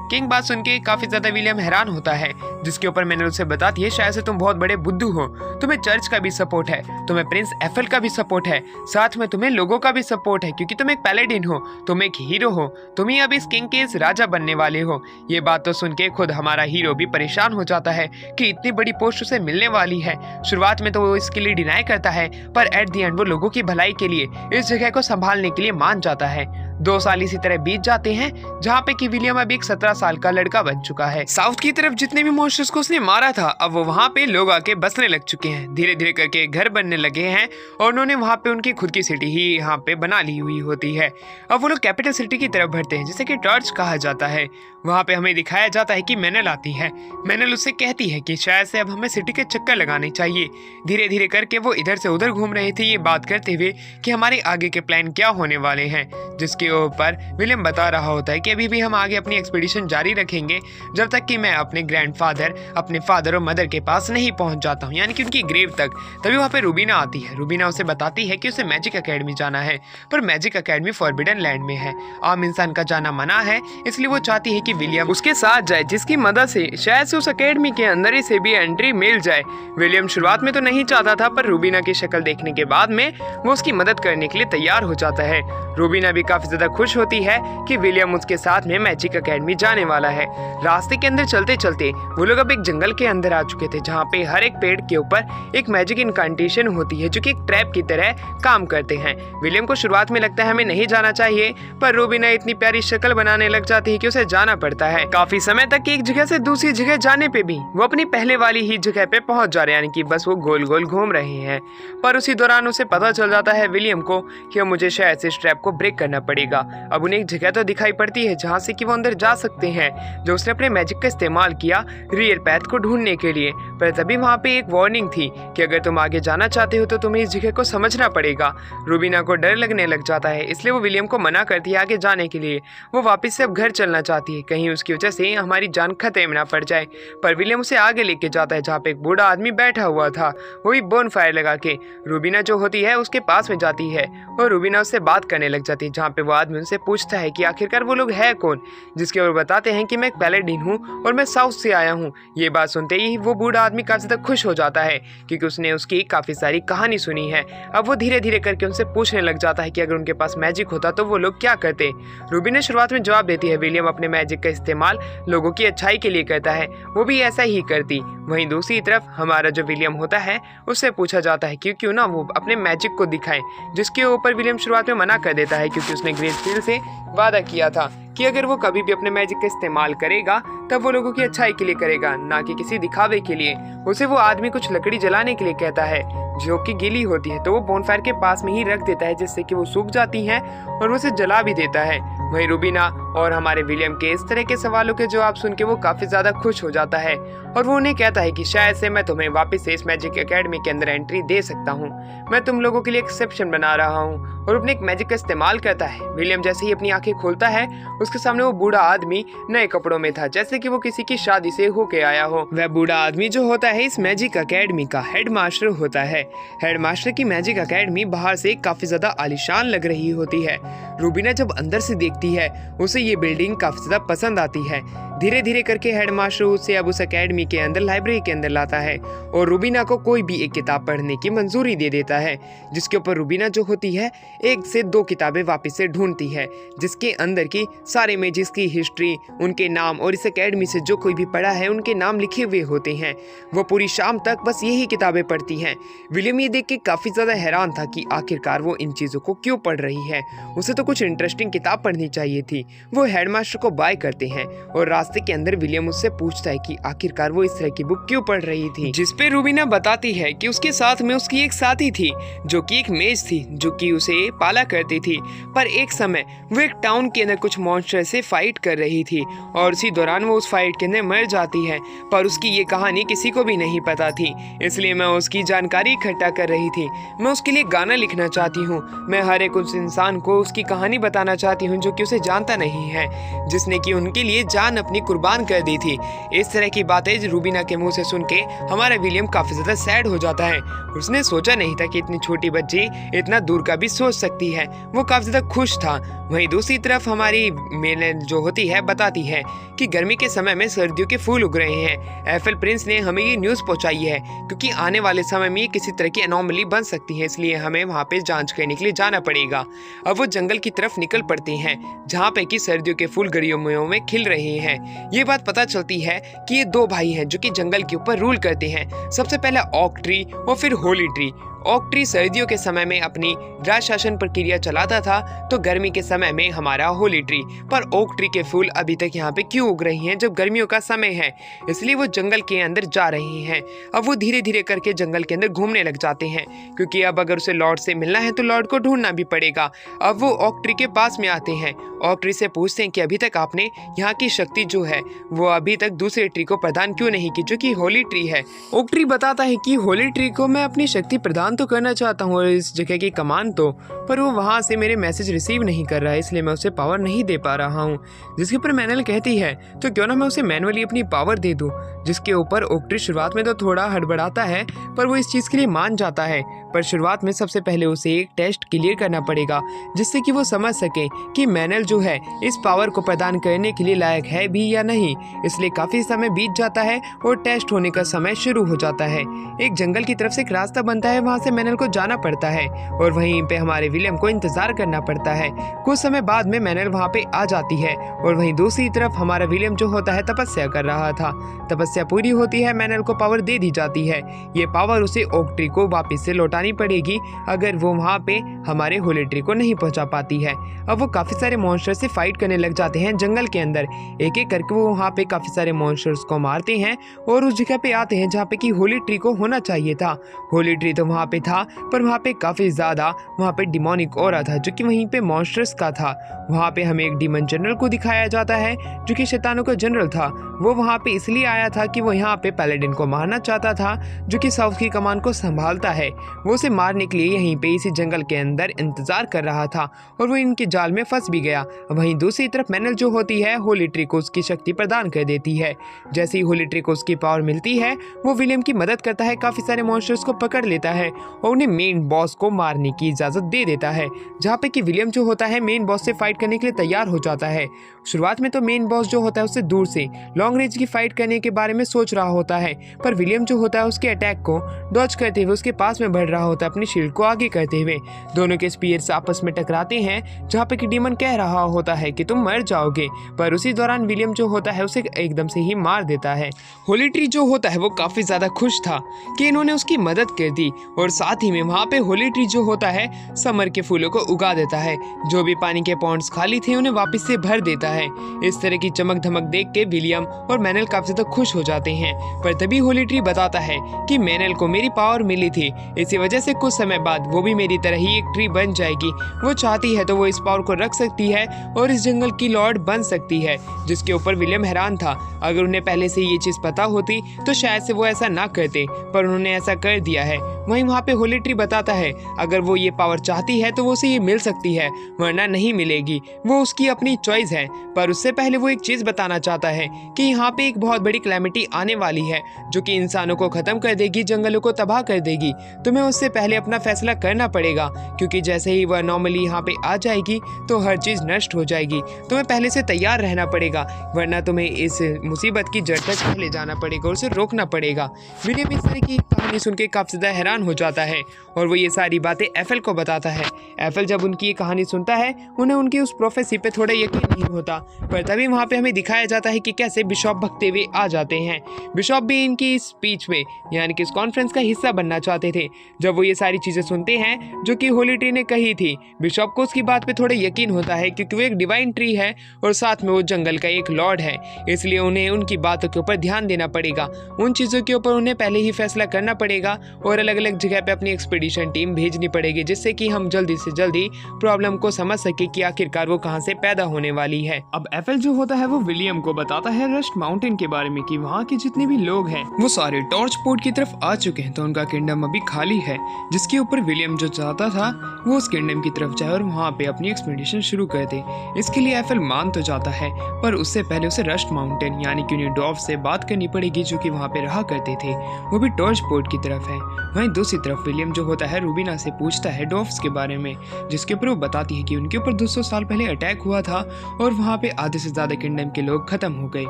किंग बात सुन के काफी ज्यादा विलियम हैरान होता है, जिसके ऊपर मैंने उसे बताती है, शायद से तुम बहुत बड़े बुद्धू हो, तुम्हें चर्च का भी सपोर्ट है, तुम्हें प्रिंस एफेल का भी सपोर्ट है, साथ में तुम्हें लोगों का भी सपोर्ट है, क्योंकि तुम एक पैलेडिन हो, तुम एक हीरो हो, तुम ही अब इस किंग के इस राजा बनने वाले हो। ये बात तो सुन के खुद हमारा हीरो भी परेशान हो जाता है कि इतनी बड़ी पोस्ट उसे मिलने वाली है। शुरुआत में तो वो इसके लिए डिनाई करता है, पर एट द एंड वो लोगों की भलाई के लिए इस जगह को संभालने के लिए मान जाता है। 2 साल इसी तरह बीत जाते हैं, जहाँ पे कि विलियम अब एक 17 साल का लड़का बन चुका है। साउथ की तरफ जितने भी मॉन्स्टर्स को उसने मारा था, अब वो वहाँ पे लोग आके बसने लग चुके हैं, धीरे धीरे करके घर बनने लगे हैं, और उन्होंने वहाँ पे उनकी खुद की सिटी ही यहाँ पे बना ली हुई होती है। अब वो लोग कैपिटल सिटी की तरफ बढ़ते हैं, जिसे कि टॉर्च कहा जाता है। वहाँ पे हमें दिखाया जाता है कि मेनल आती है। मेनल उससे कहती है कि शायद से अब हमें सिटी के चक्कर लगाने चाहिए। धीरे धीरे करके वो इधर से उधर घूम रहे थे, ये बात करते हुए कि हमारे आगे के प्लान क्या होने वाले हैं, जिसके ऊपर विलियम बता रहा होता है कि अभी भी हम आगे अपनी एक्सपीडिशन जारी रखेंगे जब तक कि मैं अपने ग्रैंडफादर, अपने फादर और मदर के पास नहीं पहुंच जाता हूं, यानी कि उनकी ग्रेव तक। तभी वहाँ पे रूबीना आती है। रूबीना उसे बताती है कि उसे मैजिक एकेडमी जाना है, पर मैजिक एकेडमी फॉरबिडन लैंड में है, आम इंसान का जाना मना है। इसलिए वो चाहती है कि विलियम उसके साथ जाए, जिसकी मदद से शायद से उस एकेडमी के अंदर ही से भी एंट्री मिल जाए। विलियम शुरुआत में तो नहीं चाहता था, पर रूबीना की शक्ल देखने के बाद में वो उसकी मदद करने के लिए तैयार हो जाता है। रूबीना भी काफी ज्यादा खुश होती है कि विलियम उसके साथ में मैजिक एकेडमी जाने वाला है। रास्ते के अंदर चलते चलते वो लोग अब एक जंगल के अंदर आ चुके थे, जहाँ पे हर एक पेड़ के ऊपर एक मैजिक इनकांटेशन होती है, जो कि एक ट्रैप की तरह काम करते हैं। विलियम को शुरुआत में लगता है हमें नहीं जाना चाहिए, पर रूबीना इतनी प्यारी शक्ल बनाने लग जाती है कि उसे जाना पड़ता है। काफी समय तक एक जगह से दूसरी जगह जाने पे भी वो अपनी पहले वाली ही जगह पे पहुंच जा रहे हैं, यानी कि बस वो गोल गोल घूम रहे हैं। पर उसी दौरान उसे पता चल जाता है विलियम को कि मुझे शायद से इस ट्रैप को ब्रेक करना पड़ेगा। अब उन्हें एक जगह तो दिखाई पड़ती है जहाँ से कि वो अंदर जा सकते हैं, जो उसने अपने मैजिक का इस्तेमाल किया रियल पैथ को ढूंढने के लिए। पर तभी वहाँ पे एक वार्निंग थी कि अगर तुम आगे जाना चाहते हो तो तुम्हें इस जगह को समझना पड़ेगा। रूबीना को डर लगने लग जाता है, इसलिए वो विलियम को मना करती है आगे जाने के लिए। वो वापस से अब घर चलना चाहती है, कहीं उसकी वजह से हमारी जान खतरे में ना पड़ जाए। पर विलियम उसे आगे लेके जाता है, जहाँ पे एक बूढ़ा आदमी बैठा हुआ था, वही बोन फायर लगा के। रूबीना जो होती है उसके पास में जाती है और रूबीना उससे बात करने लग जाती है, जहाँ पे वो आदमी उनसे पूछता है कि आखिरकार वो लोग है कौन, जिसके वो बताते हैं कि मैं एक पैलेडिन हूँ और मैं साउथ से आया हूँ। ये बात सुनते ही वो बूढ़ा आदमी काफी ज्यादा खुश हो जाता है, क्योंकि उसने उसकी काफी सारी कहानी सुनी है। अब वो धीरे धीरे करके उनसे पूछने लग जाता है कि अगर उनके पास मैजिक होता तो वो लोग क्या करते। रूबीना शुरुआत में जवाब देती है विलियम अपने मैजिक का इस्तेमाल लोगों की अच्छाई के लिए करता है, वो भी ऐसा ही करती। वहीं दूसरी तरफ हमारा जो विलियम होता है उससे पूछा जाता है क्यों ना वो अपने मैजिक को दिखाए, जिसके ऊपर विलियम शुरुआत में मना कर देता है, क्योंकि उसने ग्रेसफील्ड से वादा किया था कि अगर वो कभी भी अपने मैजिक का इस्तेमाल करेगा तब वो लोगों की अच्छाई के लिए करेगा, ना कि किसी दिखावे के लिए। उसे वो आदमी कुछ लकड़ी जलाने के लिए कहता है जो कि गीली होती है, तो वो बोनफायर के पास में ही रख देता है, जिससे कि वो सूख जाती हैं और वो उसे जला भी देता है। वहीं रूबीना और हमारे विलियम के इस तरह के सवालों के जवाब सुन के वो काफी ज्यादा खुश हो जाता है और वो उन्हें कहता है कि शायद से मैं तुम्हें वापस से इस मैजिक एकेडमी के अंदर एंट्री दे सकता हूँ। मैं तुम लोगों के लिए एक्सेप्शन बना रहा हूँ, और अपने एक मैजिक का इस्तेमाल करता है। विलियम जैसे ही अपनी आंखें खोलता है, उसके सामने वो बूढ़ा आदमी नए कपड़ों में था, जैसे कि वो किसी की शादी से होके आया हो। वह बूढ़ा आदमी जो होता है इस मैजिक एकेडमी का हेडमास्टर होता है। हेडमास्टर की मैजिक एकेडमी बाहर से काफी ज्यादा आलीशान लग रही होती है। रूबीना जब अंदर से देखती है, उसे ये बिल्डिंग काफी ज्यादा पसंद आती है। धीरे धीरे करके हेडमास्टर उसे अब उस एकेडमी के अंदर लाइब्रेरी के अंदर लाता है और रूबीना को कोई भी एक किताब पढ़ने की मंजूरी दे देता है, जिसके ऊपर रूबीना जो होती है 1 से 2 किताबें वापस से ढूंढती है, जिसके अंदर की सारे इमेजेस की हिस्ट्री, उनके नाम और इस एकेडमी से जो कोई भी पढ़ा है उनके नाम लिखे हुए होते हैं। वो पूरी शाम तक बस यही किताबें पढ़ती हैं। विलियम ये देख के काफी ज्यादा हैरान था कि आखिरकार वो इन चीजों को क्यों पढ़ रही है। उसे तो कुछ इंटरेस्टिंग किताब पढ़नी चाहिए थी। वो हेडमास्टर को बाय करते हैं और रास्ते के अंदर विलियम उससे पूछता है कि आखिरकार वो इस तरह की बुक क्यों पढ़ रही थी, जिस पे रूबीना बताती है कि उसके साथ में उसकी एक साथी थी जो कि एक मेज थी, जो कि उसे पाला करती थी। पर एक समय वो एक टाउन के अंदर कुछ मॉन्स्टर से फाइट कर रही थी और उसी दौरान वो उस फाइट के अंदर मर जाती है। पर उसकी ये कहानी किसी को भी नहीं पता थी, इसलिए मैं उसकी जानकारी इकट्ठा कर रही थी। मैं उसके लिए गाना लिखना चाहती हूँ। मैं हर एक उस इंसान को उसकी कहानी बताना चाहती हूँ जो कि उसे जानता नहीं है, जिसने कि उनके लिए जान अपनी कुर्बान कर दी थी। इस तरह की बातें रूबीना के मुंह से सुन के हमारा विलियम काफी ज्यादा सैड हो जाता है। उसने सोचा नहीं था कि इतनी छोटी बच्ची इतना दूर का भी सोच सकती है। वो काफी ज्यादा खुश था। वहीं दूसरी तरफ हमारी मेल जो होती है बताती है कि गर्मी के समय में सर्दियों के फूल उग रहे हैं। एफएल प्रिंस ने हमें ये न्यूज़ पहुंचाई है क्योंकि आने वाले समय में ये किसी तरह की एनोमली बन सकती है, इसलिए हमें वहाँ पे जांच करने के लिए जाना पड़ेगा। अब वो जंगल की तरफ निकल पड़ते हैं जहाँ पे कि सर्दियों के फूल गर्मियों में खिल रहे हैं। ये बात पता चलती है कि ये 2 भाई हैं जो कि जंगल के ऊपर रूल करते हैं। सबसे पहला ओक ट्री और फिर होली ट्री। ओक ट्री सर्दियों के समय में अपनी राज शासन प्रक्रिया चलाता था, तो गर्मी के समय में हमारा होली ट्री। पर ओक ट्री के फूल अभी तक यहाँ पे क्यों उग रही हैं जब गर्मियों का समय है, इसलिए वो जंगल के अंदर जा रही हैं। अब वो धीरे धीरे करके जंगल के अंदर घूमने लग जाते हैं, क्योंकि अब अगर उसे लॉर्ड से मिलना है तो लॉर्ड को ढूंढना भी पड़ेगा। अब वो ओक ट्री के पास में आते हैं। ओक ट्री से पूछते हैं कि अभी तक आपने यहाँ की शक्ति जो है वो अभी तक दूसरे ट्री को प्रदान क्यों नहीं की, जो कि होली ट्री है। ओक ट्री बताता है कि होली ट्री को मैं अपनी शक्ति प्रदान तो करना चाहता हूँ और इस जगह की कमान तो, पर वो वहाँ से मेरे मैसेज रिसीव नहीं कर रहा है, इसलिए मैं उसे पावर नहीं दे पा रहा हूँ। जिसके ऊपर मैनल कहती है तो क्यों ना मैं उसे मैनुअली अपनी पावर दे दूँ, जिसके ऊपर ओक ट्री शुरुआत में तो थोड़ा हड़बड़ाता है, पर वो इस चीज़ के लिए मान जाता है। पर शुरुआत में सबसे पहले उसे एक टेस्ट क्लियर करना पड़ेगा, जिससे कि वो समझ सके कि मैनल जो है इस पावर को प्रदान करने के लिए लायक है भी या नहीं। इसलिए काफ़ी समय बीत जाता है और टेस्ट होने का समय शुरू हो जाता है। एक जंगल की तरफ से एक रास्ता बनता है, वहाँ से मैनल को जाना पड़ता है और वहीं पे हमारे विलियम को इंतजार करना पड़ता है। कुछ समय बाद में मैनल वहाँ पे आ जाती है और वहीं दूसरी तरफ हमारा विलियम जो होता है तपस्या कर रहा था। तपस्या पूरी होती है, मैनल को पावर दे दी जाती है। ये पावर उसे ओक ट्री को वापस से लौटानी पड़ेगी अगर वो वहाँ पे हमारे होली ट्री को नहीं पहुँचा पाती है। अब वो काफ़ी सारे मॉन्स्टर से फाइट करने लग जाते हैं जंगल के अंदर। एक एक करके वो वहाँ पे काफ़ी सारे मॉन्स्टर्स को मारते हैं और उस जगह पे आते हैं जहाँ पे कि होली ट्री को होना चाहिए था। होली ट्री तो वहाँ पे था, पर वहाँ पे काफ़ी ज़्यादा वहाँ पे डिमोनिक ऑरा था जो कि वहीं पे मॉन्स्टर्स का था। वहाँ पे हमें एक डीमन जनरल को दिखाया जाता है जो कि शैतानों का जनरल था। वो वहाँ पे इसलिए आया था कि वो यहाँ पे पैलेडिन को मारना चाहता था, जो कि साउथ की कमान को संभालता है। वो उसे मारने के लिए यहीं पे इसी जंगल के अंदर इंतजार कर रहा था और वो इनके जाल में फंस भी गया। वहीं दूसरी तरफ मैनल जो होती है होली ट्री को उसकी शक्ति प्रदान कर देती है। जैसे ही होली ट्री को उसकी पावर मिलती है, वो विलियम की मदद करता है, काफ़ी सारे मॉन्स्टर्स को पकड़ लेता है और उन्हें मेन बॉस को मारने की इजाज़त दे देता है, जहाँ पे कि विलियम जो होता है मेन बॉस से फाइट करने के लिए तैयार हो जाता है। शुरुआत में तो मेन बॉस जो होता है उससे दूर से लॉन्ग रेंज की फाइट करने के बारे में सोच रहा होता है, पर विलियम जो होता है उसके अटैक को डॉज करते हुए उसके पास में बढ़ रहा होता है, अपनी शील्ड को आगे करते हुए। दोनों के स्पीयर्स आपस में टकराते हैं, जहाँ पे कि डीमन कह रहा होता है कि तुम मर जाओगे, पर उसी दौरान विलियम जो होता है उसे एकदम से ही मार देता है। होली ट्री जो होता है वो काफ़ी ज़्यादा खुश था कि इन्होंने उसकी मदद कर दी और साथ ही में वहाँ पे होली ट्री जो होता है समर के फूलों को उगा देता है। जो भी पानी के पॉन्ड्स खाली थे उन्हें वापस से भर देता है। इस तरह की चमक धमक देख के विलियम और मैनल काफी ज्यादा खुश हो जाते हैं। पर तभी होली ट्री बताता है कि मैनल को मेरी पावर मिली थी, इसी वजह से कुछ समय बाद वो भी मेरी तरह ही एक ट्री बन जाएगी। वो चाहती है तो वो इस पावर को रख सकती है और इस जंगल की लॉर्ड बन सकती है। जिसके ऊपर विलियम हैरान था। अगर उन्हें पहले से ये चीज पता होती तो शायद से वो ऐसा ना करते, पर उन्होंने ऐसा कर दिया है। वहीं वहाँ पे होली ट्री बताता है अगर वो ये पावर चाहती है तो वो उसे ये मिल सकती है, वरना नहीं मिलेगी। वो उसकी अपनी चॉइस है। पर उससे पहले वो एक चीज बताना चाहता है कि यहाँ पे एक बहुत बड़ी कैलेमिटी आने वाली है जो कि इंसानों को खत्म कर देगी, जंगलों को तबाह कर देगी। तुम्हें उससे पहले अपना फैसला करना पड़ेगा, क्योंकि जैसे ही वह नॉर्मली यहाँ पे आ जाएगी तो हर चीज नष्ट हो जाएगी। तुम्हें पहले से तैयार रहना पड़ेगा, वरना तुम्हें इस मुसीबत की जड़ तक पहले जाना पड़ेगा और उसे रोकना पड़ेगा। विलियम इस तरह की कहानी सुन के काफी ज्यादा हैरान हो जाता है और वो ये सारी बातें एफएल को बताता है। एफएल जब उनकी ये कहानी सुनता है उन्हें उनकी उस प्रोफेसी पे थोड़ा यकीन नहीं होता। पर तभी वहाँ पे हमें दिखाया जाता है कि कैसे बिशॉप भगते हुए आ जाते हैं। बिशॉप भी इनकी स्पीच में यानी कि इस कॉन्फ्रेंस का हिस्सा बनना चाहते थे। जब वो ये सारी चीजें सुनते हैं जो कि होली ट्री ने कही थी, बिशॉप को उसकी बात पे थोड़ा यकीन होता है, क्योंकि वो एक डिवाइन ट्री है और साथ में वो जंगल का एक लॉर्ड है। इसलिए उन्हें उनकी बातों के ऊपर ध्यान देना पड़ेगा। उन चीजों के ऊपर उन्हें पहले ही फैसला करना पड़ेगा और अलग अलग जगह पे अपनी एक्सपीडिशन टीम भेजनी पड़ेगी, जिससे कि हम जल्दी से जल्दी प्रॉब्लम को समझ सके कि आखिरकार वो कहाँ से पैदा होने वाली है। अब एफएल जो होता है वो विलियम को बताता है रस्ट माउंटेन के बारे में कि वहाँ के जितने भी लोग हैं वो सारे टॉर्च पोर्ट की तरफ आ चुके हैं, तो उनका किंगडम अभी खाली है। जिसके ऊपर विलियम जो चाहता था वो उस किंगडम की तरफ जाए और वहाँ पे अपनी एक्सपीडिशन शुरू कर दे। इसके लिए एफएल मान तो जाता है, पर उससे पहले उसे रस्ट माउंटेन यानी कि उन्हें डॉर्फ से बात करनी पड़ेगी जो कि वहाँ पे रहा करते थे, वो भी टॉर्च पोर्ट की तरफ है। वहीं दूसरी तरफ विलियम जो होता है रूबीना से पूछता है डॉर्फ्स के बारे में, जिसके ऊपर वो बताती है कि उनके ऊपर 200 साल पहले अटैक हुआ था और वहाँ पे आधे से ज्यादा किंगडम के लोग खत्म हो गए।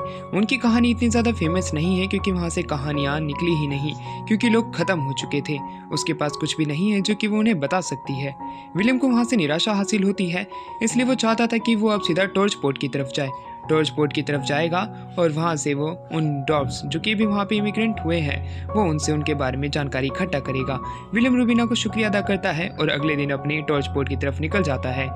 उनकी कहानी इतनी ज्यादा फेमस नहीं है क्योंकि वहाँ से कहानियाँ निकली ही नहीं, क्योंकि लोग खत्म हो चुके थे। उसके पास कुछ भी नहीं है जो कि वो उन्हें बता सकती है। विलियम को वहाँ से निराशा हासिल होती है, इसलिए वो चाहता था कि वो अब सीधा टॉर्च पोर्ट की तरफ जाए। टॉर्च पोर्ट की तरफ जाएगा और वहाँ से वो उन डॉर्फ्स जो कि भी वहाँ पे इमिग्रेंट हुए हैं वो उनसे उनके बारे में जानकारी इकट्ठा करेगा। विलियम रूबीना को शुक्रिया अदा करता है और अगले दिन अपनी टॉर्च पोर्ट की तरफ निकल जाता है।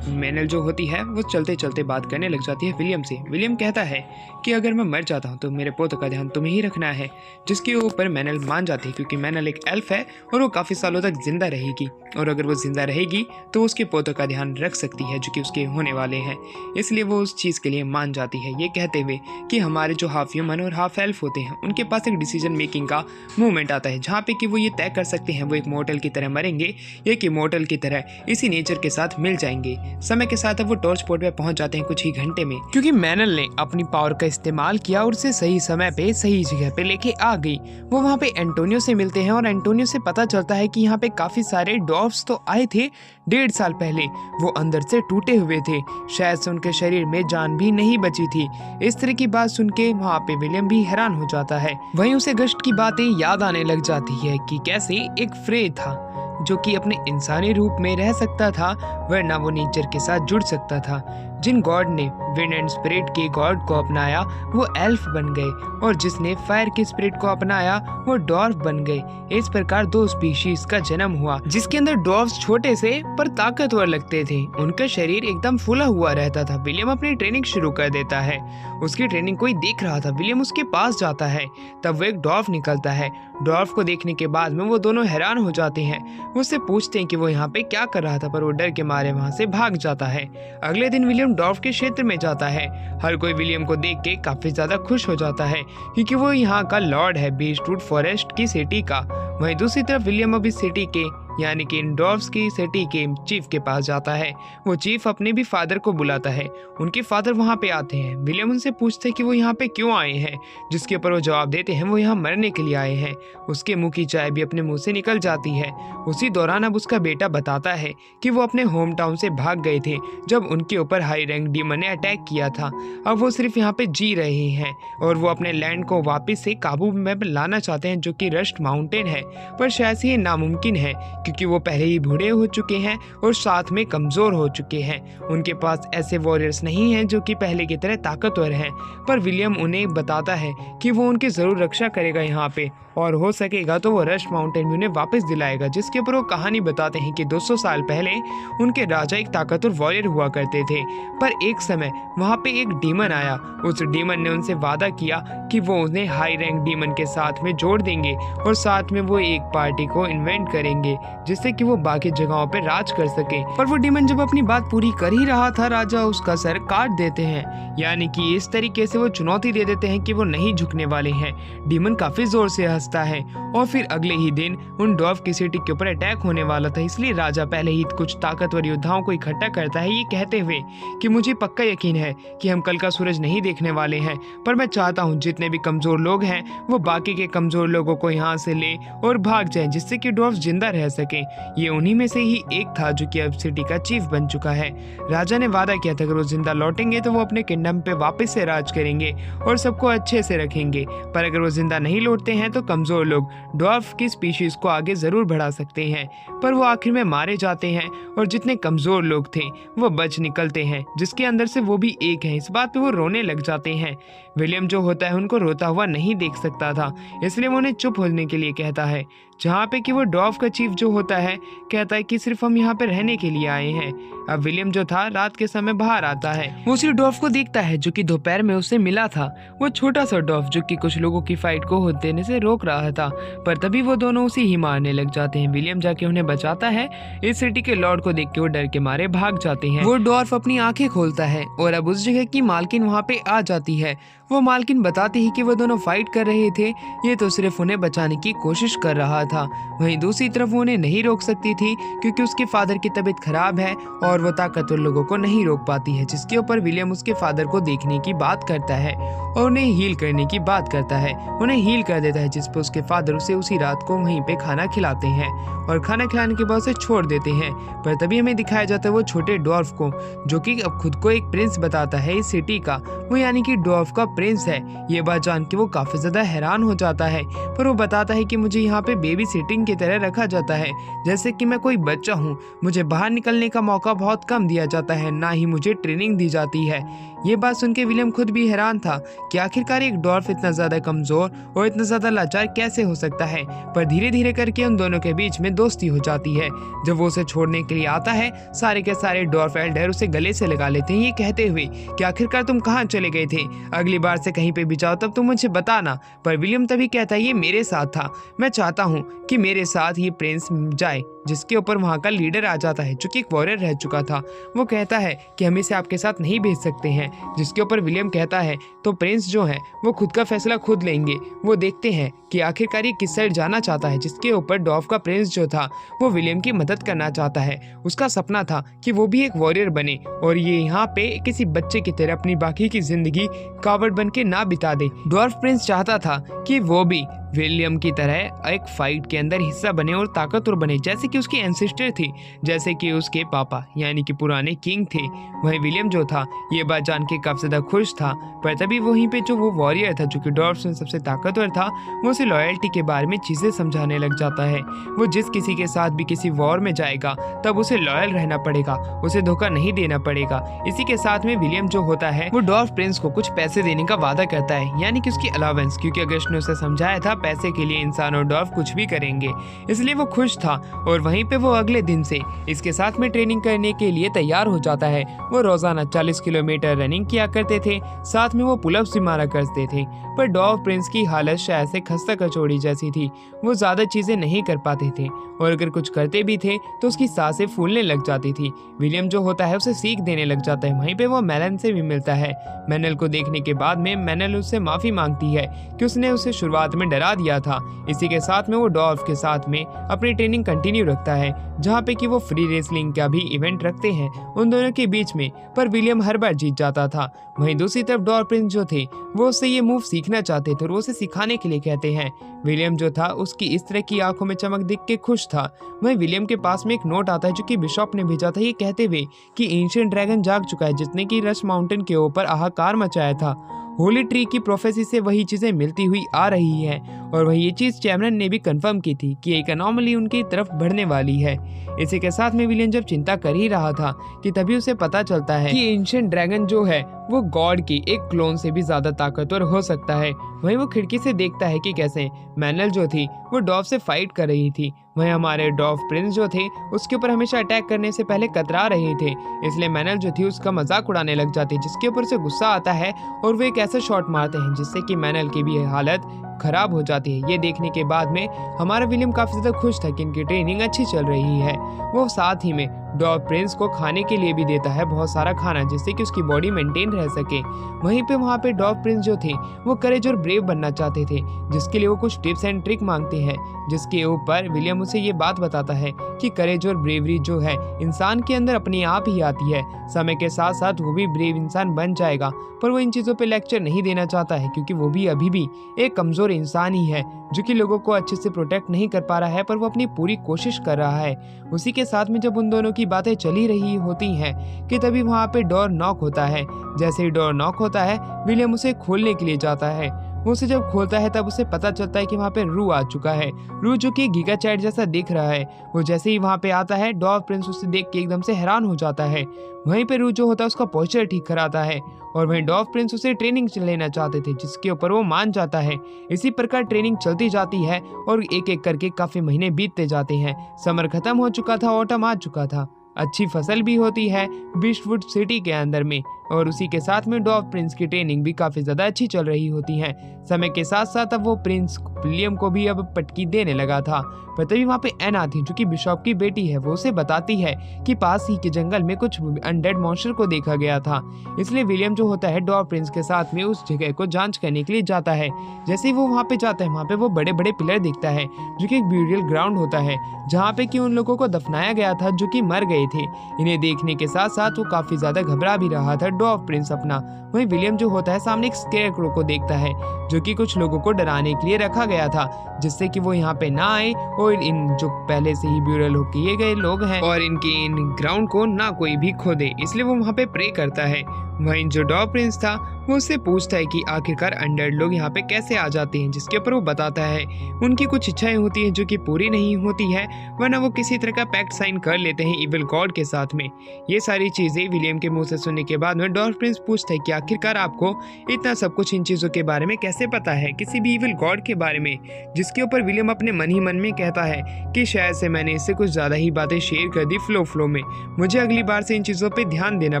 मैनल जो होती है वो चलते चलते बात करने लग जाती है विलियम से। विलियम कहता है कि अगर मैं मर जाता हूँ तो मेरे पोते का ध्यान तुम्हें ही रखना है, जिसके ऊपर मैनल मान जाती है क्योंकि मैनल एक एल्फ है और वो काफ़ी सालों तक जिंदा रहेगी, और अगर वो जिंदा रहेगी तो उसके पोतों का ध्यान रख सकती है जो कि उसके होने वाले हैं। इसलिए वो उस चीज़ के लिए मान जाती है, ये कहते हुए कि हमारे जो हाफ ह्यूमन और हाफ एल्फ होते हैं उनके पास एक डिसीजन मेकिंग का मूवमेंट आता है जहाँ पे कि वो ये तय कर सकते हैं वो एक मॉर्टल की तरह मरेंगे या कि मॉर्टल की तरह इसी नेचर के साथ मिल जाएंगे। समय के साथ अब वो टॉर्च पोर्ट पे पहुंच जाते हैं कुछ ही घंटे में, क्योंकि मैनल ने अपनी पावर का इस्तेमाल किया और उसे सही समय पे सही जगह पे लेके आ गई। वो वहाँ पे एंटोनियो से मिलते हैं और एंटोनियो से पता चलता है कि यहाँ पे काफी सारे डॉर्फ्स तो आए थे 1.5 साल पहले। वो अंदर से टूटे हुए थे, शायद से उनके शरीर में जान भी नहीं बची थी। इस तरह की बात सुन के वहाँ पे विलियम भी हैरान हो जाता है। वहीं उसे गश्त की बातें याद आने लग जाती है कि कैसे एक फ्रे था जो कि अपने इंसानी रूप में रह सकता था, वरना वो नेचर के साथ जुड़ सकता था। जिन गॉड ने विंड एंड स्पिरिट के गॉड को अपनाया वो एल्फ बन गए, और जिसने फायर के स्पिरिट को अपनाया वो डॉर्फ बन गए। इस प्रकार 2 स्पीशीज का जन्म हुआ, जिसके अंदर डॉर्फ्स छोटे से पर ताकतवर लगते थे। उनका शरीर एकदम फूला हुआ रहता था। विलियम अपनी ट्रेनिंग शुरू कर देता है। उसकी ट्रेनिंग कोई देख रहा था। विलियम उसके पास जाता है, तब वो एक डॉर्फ निकलता है। डॉर्फ को देखने के बाद में वो दोनों हैरान हो जाते हैं। वो उससे पूछते हैं कि वो यहाँ पे क्या कर रहा था, पर वो डर के मारे वहाँ से भाग जाता है। अगले दिन विलियम डॉर्फ के क्षेत्र में जाता है। हर कोई विलियम को देख के काफी ज्यादा खुश हो जाता है क्योंकि वो यहाँ का लॉर्ड है बीचवुड फॉरेस्ट की सिटी का। वहीं दूसरी तरफ विलियम अभी सिटी के यानी कि इन डॉर्फ्स की सिटी के चीफ के पास जाता है। वो चीफ अपने भी फादर को बुलाता है। उनके फादर वहाँ पे आते हैं। विलियम उनसे पूछते हैं कि वो यहाँ पे क्यों आए हैं, जिसके ऊपर वो जवाब देते हैं वो यहाँ मरने के लिए आए हैं। उसके मुंह की चाय भी अपने मुंह से निकल जाती है। उसी दौरान अब उसका बेटा बताता है कि वो अपने होम टाउन से भाग गए थे जब उनके ऊपर हाई रैंक डीमन ने अटैक किया था। अब वो सिर्फ यहाँ पे जी रहे हैं और वो अपने लैंड को वापस से काबू में लाना चाहते हैं जो कि रस्ट माउंटेन है, पर शायद से ये नामुमकिन है क्योंकि वो पहले ही बूढ़े हो चुके हैं और साथ में कमज़ोर हो चुके हैं। उनके पास ऐसे वॉरियर्स नहीं हैं जो कि पहले की तरह ताकतवर हैं। पर विलियम उन्हें बताता है कि वो उनकी ज़रूर रक्षा करेगा यहाँ पे, और हो सकेगा तो वो रश माउंटेन भी उन्हें वापस दिलाएगा। जिसके ऊपर वो कहानी बताते हैं कि 200 साल पहले उनके राजा एक ताकतवर वॉरियर हुआ करते थे, पर एक समय वहाँ पे एक डीमन आया। उस डीमन ने उनसे वादा किया कि वो उन्हें हाई रैंक डीमन के साथ में जोड़ देंगे और साथ में वो एक पार्टी को इन्वेंट करेंगे जिससे कि वो बाकी जगहों पे राज कर सके। पर वो डीमन जब अपनी बात पूरी कर ही रहा था, राजा उसका सर काट देते हैं। यानी कि इस तरीके से वो चुनौती दे देते हैं कि वो नहीं झुकने वाले हैं। डीमन काफी जोर से हंसता है और फिर अगले ही दिन उन डॉर्फ की सिटी के ऊपर अटैक होने वाला था। इसलिए राजा पहले ही कुछ ताकतवर योद्धाओं को इकट्ठा करता है, ये कहते हुए कि मुझे पक्का यकीन है कि हम कल का सूरज नहीं देखने वाले हैं, पर मैं चाहता हूँ जितने भी कमजोर लोग हैं वो बाकी के कमजोर लोगों को यहाँ से ले और भाग जाएं, जिससे कि डॉर्फ जिंदा रह सके। ये उन्हीं में से ही एक था जो कि अब सिटी का चीफ बन चुका है। राजा ने वादा किया था अगर वो जिंदा लौटेंगे तो वो अपने किंगडम पे वापस से राज करेंगे और सबको अच्छे से रखेंगे, पर अगर वो जिंदा नहीं लौटते हैं तो कमजोर लोग डॉर्फ की स्पीशीज को आगे जरूर बढ़ा सकते हैं। पर वो आखिर में मारे जाते हैं और जितने कमजोर लोग थे वो बच निकलते हैं, जिसके अंदर से वो भी एक है। इस बात पे वो रोने लग जाते हैं। विलियम जो होता है उनको रोता हुआ नहीं देख सकता था, इसलिए वो उन्हें चुप होने के लिए कहता है, जहाँ पे कि वो डॉर्फ का चीफ जो होता है कहता है कि सिर्फ हम यहाँ पे रहने के लिए आए हैं। अब विलियम जो था रात के समय बाहर आता है, वो उसी डॉर्फ को देखता है जो कि दोपहर में उसे मिला था। वो छोटा सा डॉर्फ जो कि कुछ लोगों की फाइट को होते देने से रोक रहा था, पर तभी वो दोनों उसे ही मारने लग जाते हैं। विलियम जाके उन्हें बचाता है। इस सिटी के लॉर्ड को देख के वो डर के मारे भाग जाते हैं। वो डॉर्फ अपनी आंखें खोलता है और अब उस जगह की मालकिन वहाँ पे आ जाती है। वो मालकिन बताती है कि वो दोनों फाइट कर रहे थे, ये तो सिर्फ उन्हें बचाने की कोशिश कर रहा था। वहीं दूसरी तरफ वो उन्हें नहीं रोक सकती थी क्योंकि उसके फादर की तबीयत खराब है और वो ताकतवर लोगों को नहीं रोक पाती है। जिसके ऊपर विलियम उसके फादर को देखने की बात करता है और उन्हें हील करने की बात करता है। उन्हें हील कर देता है, जिस पर उसके फादर उसे उसी रात को वहीं पे खाना खिलाते हैं और खाना खिलाने के बाद उसे छोड़ देते हैं। पर तभी हमें दिखाया जाता है वो छोटे डॉर्फ को, जो कि अब खुद को एक प्रिंस बताता है इस सिटी का, वो यानी कि डॉर्फ का प्रिंस है। ये बात जान के वो काफी ज्यादा हैरान हो जाता है, पर वो बताता है कि मुझे यहाँ पे बेबी सिटिंग की तरह रखा जाता है, जैसे कि मैं कोई बच्चा हूँ। मुझे बाहर निकलने का मौका बहुत कम दिया जाता है, ना ही मुझे ट्रेनिंग दी जाती है। ये बात सुन के विलियम खुद भी हैरान था कि आखिरकार एक डॉर्फ इतना ज्यादा कमजोर और इतना ज्यादा लाचार कैसे हो सकता है। पर धीरे धीरे करके उन दोनों के बीच में दोस्ती हो जाती है। जब वो उसे छोड़ने के लिए आता है, सारे के सारे डॉर्फ एल्डर उसे गले से लगा लेते हैं, ये कहते हुए कि आखिरकार तुम कहाँ चले गए थे, अगली बार से कहीं पे भी जाओ तब तुम मुझे बताना। पर विलियम तभी कहता है ये मेरे साथ था, मैं चाहता हूँ कि मेरे साथ ये प्रिंस जाए। जिसके ऊपर वहाँ का लीडर आ जाता है जो कि एक वॉरियर रह चुका था। वो कहता है कि हम इसे आपके साथ नहीं भेज सकते हैं। जिसके ऊपर विलियम कहता है तो प्रिंस जो है वो खुद का फैसला खुद लेंगे। वो देखते हैं कि आखिरकार ये किस साइड जाना चाहता है। जिसके ऊपर डॉर्फ का प्रिंस जो था वो विलियम की मदद करना चाहता है। उसका सपना था कि वो भी एक वॉरियर बने और ये यहाँ पे किसी बच्चे की तरह अपनी बाकी की जिंदगी कावड़ बन के ना बिता दे। डॉर्फ प्रिंस चाहता था कि वो भी विलियम की तरह एक फाइट के अंदर हिस्सा बने और ताकतवर बने, जैसे कि उसकी एंसेस्टर थी, जैसे कि उसके पापा यानी कि पुराने किंग थे। वहीं विलियम जो था ये बात जान के काफी ज्यादा खुश था। पर तभी वहीं पे जो वो वॉरियर था जो कि डॉर्फ में सबसे ताकतवर था, वो उसे लॉयल्टी के बारे में चीजें समझाने लग जाता है। वो जिस किसी के साथ भी किसी वॉर में जाएगा तब उसे लॉयल रहना पड़ेगा, उसे धोखा नहीं देना पड़ेगा। इसी के साथ में विलियम जो होता है वो डॉर्फ प्रिंस को कुछ पैसे देने का वादा करता है, यानी कि उसकी अलावेंस, क्योंकि अगस्त ने उसे समझाया था पैसे के लिए इंसान और डॉर्फ कुछ भी करेंगे। इसलिए वो खुश था और वहीं पे वो अगले दिन से इसके साथ में ट्रेनिंग करने के लिए तैयार हो जाता है। वो रोजाना 40 किलोमीटर रनिंग किया करते थे, साथ में वो पुलअप्स भी मारा करते थे। पर डॉर्फ प्रिंस की हालत शायद से खस्ता कचौड़ी जैसी थी, वो ज्यादा चीजें नहीं कर पाते थे और अगर कुछ करते भी थे तो उसकी सांसें फूलने लग जाती थी। विलियम जो होता है उसे सीख देने लग जाता है। वहीं पे वो मेलन से भी मिलता है। मैनल को देखने के बाद में मैनल उससे माफी मांगती है कि उसने उसे शुरुआत में डरा दिया था। इसी के साथ में वो डॉर्फ के साथ में अपनी ट्रेनिंग कंटिन्यू रखता है, जहाँ पे कि वो फ्री रेसलिंग का भी इवेंट रखते हैं उन दोनों के बीच में। पर विलियम हर बार जीत जाता था। वहीं दूसरी तरफ डॉर्फ प्रिंस जो थे वो उससे ये मूव सीखना चाहते थे और वो उसे सिखाने के लिए कहते हैं। विलियम जो था उसकी इस तरह की आंखों में चमक देख के खुश था। वहीं विलियम के पास में एक नोट आता है जो कि बिशॉप ने भेजा था, ये कहते हुए कि एंशिएंट ड्रैगन जाग चुका है जिसने कि रश माउंटेन के ऊपर हाहाकार मचाया था। होली ट्री की प्रोफेसी से वही चीजें मिलती हुई आ रही है और वही ये चीज़ कैमरन ने भी कंफर्म की थी कि एक अनोमली उनकी तरफ बढ़ने वाली है। इसी के साथ में विलियम जब चिंता कर ही रहा था कि तभी उसे पता चलता है कि एंशिएंट ड्रैगन जो है वो गॉड की एक क्लोन से भी ज्यादा ताकतवर हो सकता है। वहीं वो खिड़की से देखता है कि कैसे मैनल जो थी वो डॉव से फाइट कर रही थी। वहीं हमारे डॉव प्रिंस जो थे उसके ऊपर हमेशा अटैक करने से पहले कतरा रहे थे, इसलिए मैनल जो थी उसका मजाक उड़ाने लग जाती, जिसके ऊपर से गुस्सा आता है और वो एक ऐसा शॉट मारते हैं जिससे कि मैनल की भी हालत खराब हो जाती है। ये देखने के बाद में हमारा विलियम काफी ज्यादा खुश था कि इनकी ट्रेनिंग अच्छी चल रही है। वो साथ ही में डॉव प्रिंस को खाने के लिए भी देता है बहुत सारा खाना, जिससे कि उसकी बॉडी मेंटेन रह सके। वहीं पे वहाँ पे डॉव प्रिंस जो थे वो करेज और ब्रेव बनना चाहते थे, जिसके लिए वो कुछ टिप्स एंड ट्रिक मांगते हैं, जिसके ऊपर विलियम उसे ये बात बताता है कि करेज और ब्रेवरी जो है इंसान के अंदर अपने आप ही आती है। समय के साथ साथ वो भी ब्रेव इंसान बन जाएगा, पर वो इन चीज़ों पे लेक्चर नहीं देना चाहता है क्योंकि वो भी अभी भी एक कमज़ोर इंसान ही है जो कि लोगों को अच्छे से प्रोटेक्ट नहीं कर पा रहा है, पर वो अपनी पूरी कोशिश कर रहा है। उसी के साथ में जब उन दोनों की बातें चली रही होती हैं कि तभी वहाँ पे डोर नॉक होता है। जैसे ही डोर नॉक होता है विलियम उसे खोलने के लिए जाता है। वो उसे जब खोलता है तब उसे पता चलता है कि वहाँ पे रू आ चुका है। रू जो कि गीगा चैट जैसा दिख रहा है। वो जैसे ही वहाँ पे आता है डॉव प्रिंस उसे देख के एकदम से हैरान हो जाता है। वहीं पे रू जो होता है उसका पोस्चर ठीक कराता है और वहीं डॉव प्रिंस उसे ट्रेनिंग लेना चाहते थे, जिसके ऊपर वो मान जाता है। इसी प्रकार ट्रेनिंग चलती जाती है और एक एक करके काफी महीने बीतते जाते हैं। समर खत्म हो चुका था, ऑटम आ चुका था, अच्छी फसल भी होती है बीस्टवुड सिटी के अंदर में, और उसी के साथ में डॉव प्रिंस की ट्रेनिंग भी काफ़ी ज़्यादा अच्छी चल रही होती है। समय के साथ साथ अब वो प्रिंस विलियम को भी अब पटकी देने लगा था, पर तभी वहाँ पे एन आती जो कि बिशॉप की बेटी है। वो उसे बताती है कि पास ही के जंगल में कुछ अनडेड मॉन्स्टर को देखा गया था, इसलिए विलियम जो होता है डॉव प्रिंस के साथ में उस जगह को जांच करने के लिए जाता है। जैसे ही वो वहाँ पे जाता है वहाँ पे वो बड़े बड़े पिलर दिखता है जो कि एक ब्यूरियल ग्राउंड होता है जहाँ पे कि उन लोगों को दफनाया गया था जो कि मर गए थे। इन्हें देखने के साथ साथ वो काफ़ी ज़्यादा घबरा भी रहा था डॉव प्रिंस अपना। वहीं विलियम जो होता है सामने एक स्केयरक्रो को देखता है जो कि कुछ लोगों को डराने के लिए रखा गया था, जिससे कि वो यहाँ पे ना आए और इन जो पहले से ही ब्यूरल हो किए गए लोग हैं और इनके इन ग्राउंड को ना कोई भी खोदे, इसलिए वो वहाँ पे प्रे करता है। वहीं जो डॉव प्रिंस था वो उससे पूछता है कि आखिरकार अनडेड लोग यहाँ पे कैसे आ जाते हैं, जिसके ऊपर वो बताता है उनकी कुछ इच्छाएं होती हैं जो कि पूरी नहीं होती है, वरना वो किसी तरह का पैक्ट साइन कर लेते हैं इविल गॉड के साथ में। ये सारी चीजें विलियम के मुंह से सुनने के बाद में डॉव प्रिंस पूछता है कि आखिरकार आपको इतना सब कुछ इन चीजों के बारे में कैसे पता है, किसी भी इविल गॉड के बारे में, जिसके ऊपर विलियम अपने मन ही मन में कहता है कि शायद से मैंने इससे कुछ ज्यादा ही बातें शेयर कर दी फ्लो में, मुझे अगली बार से इन चीजों पे ध्यान देना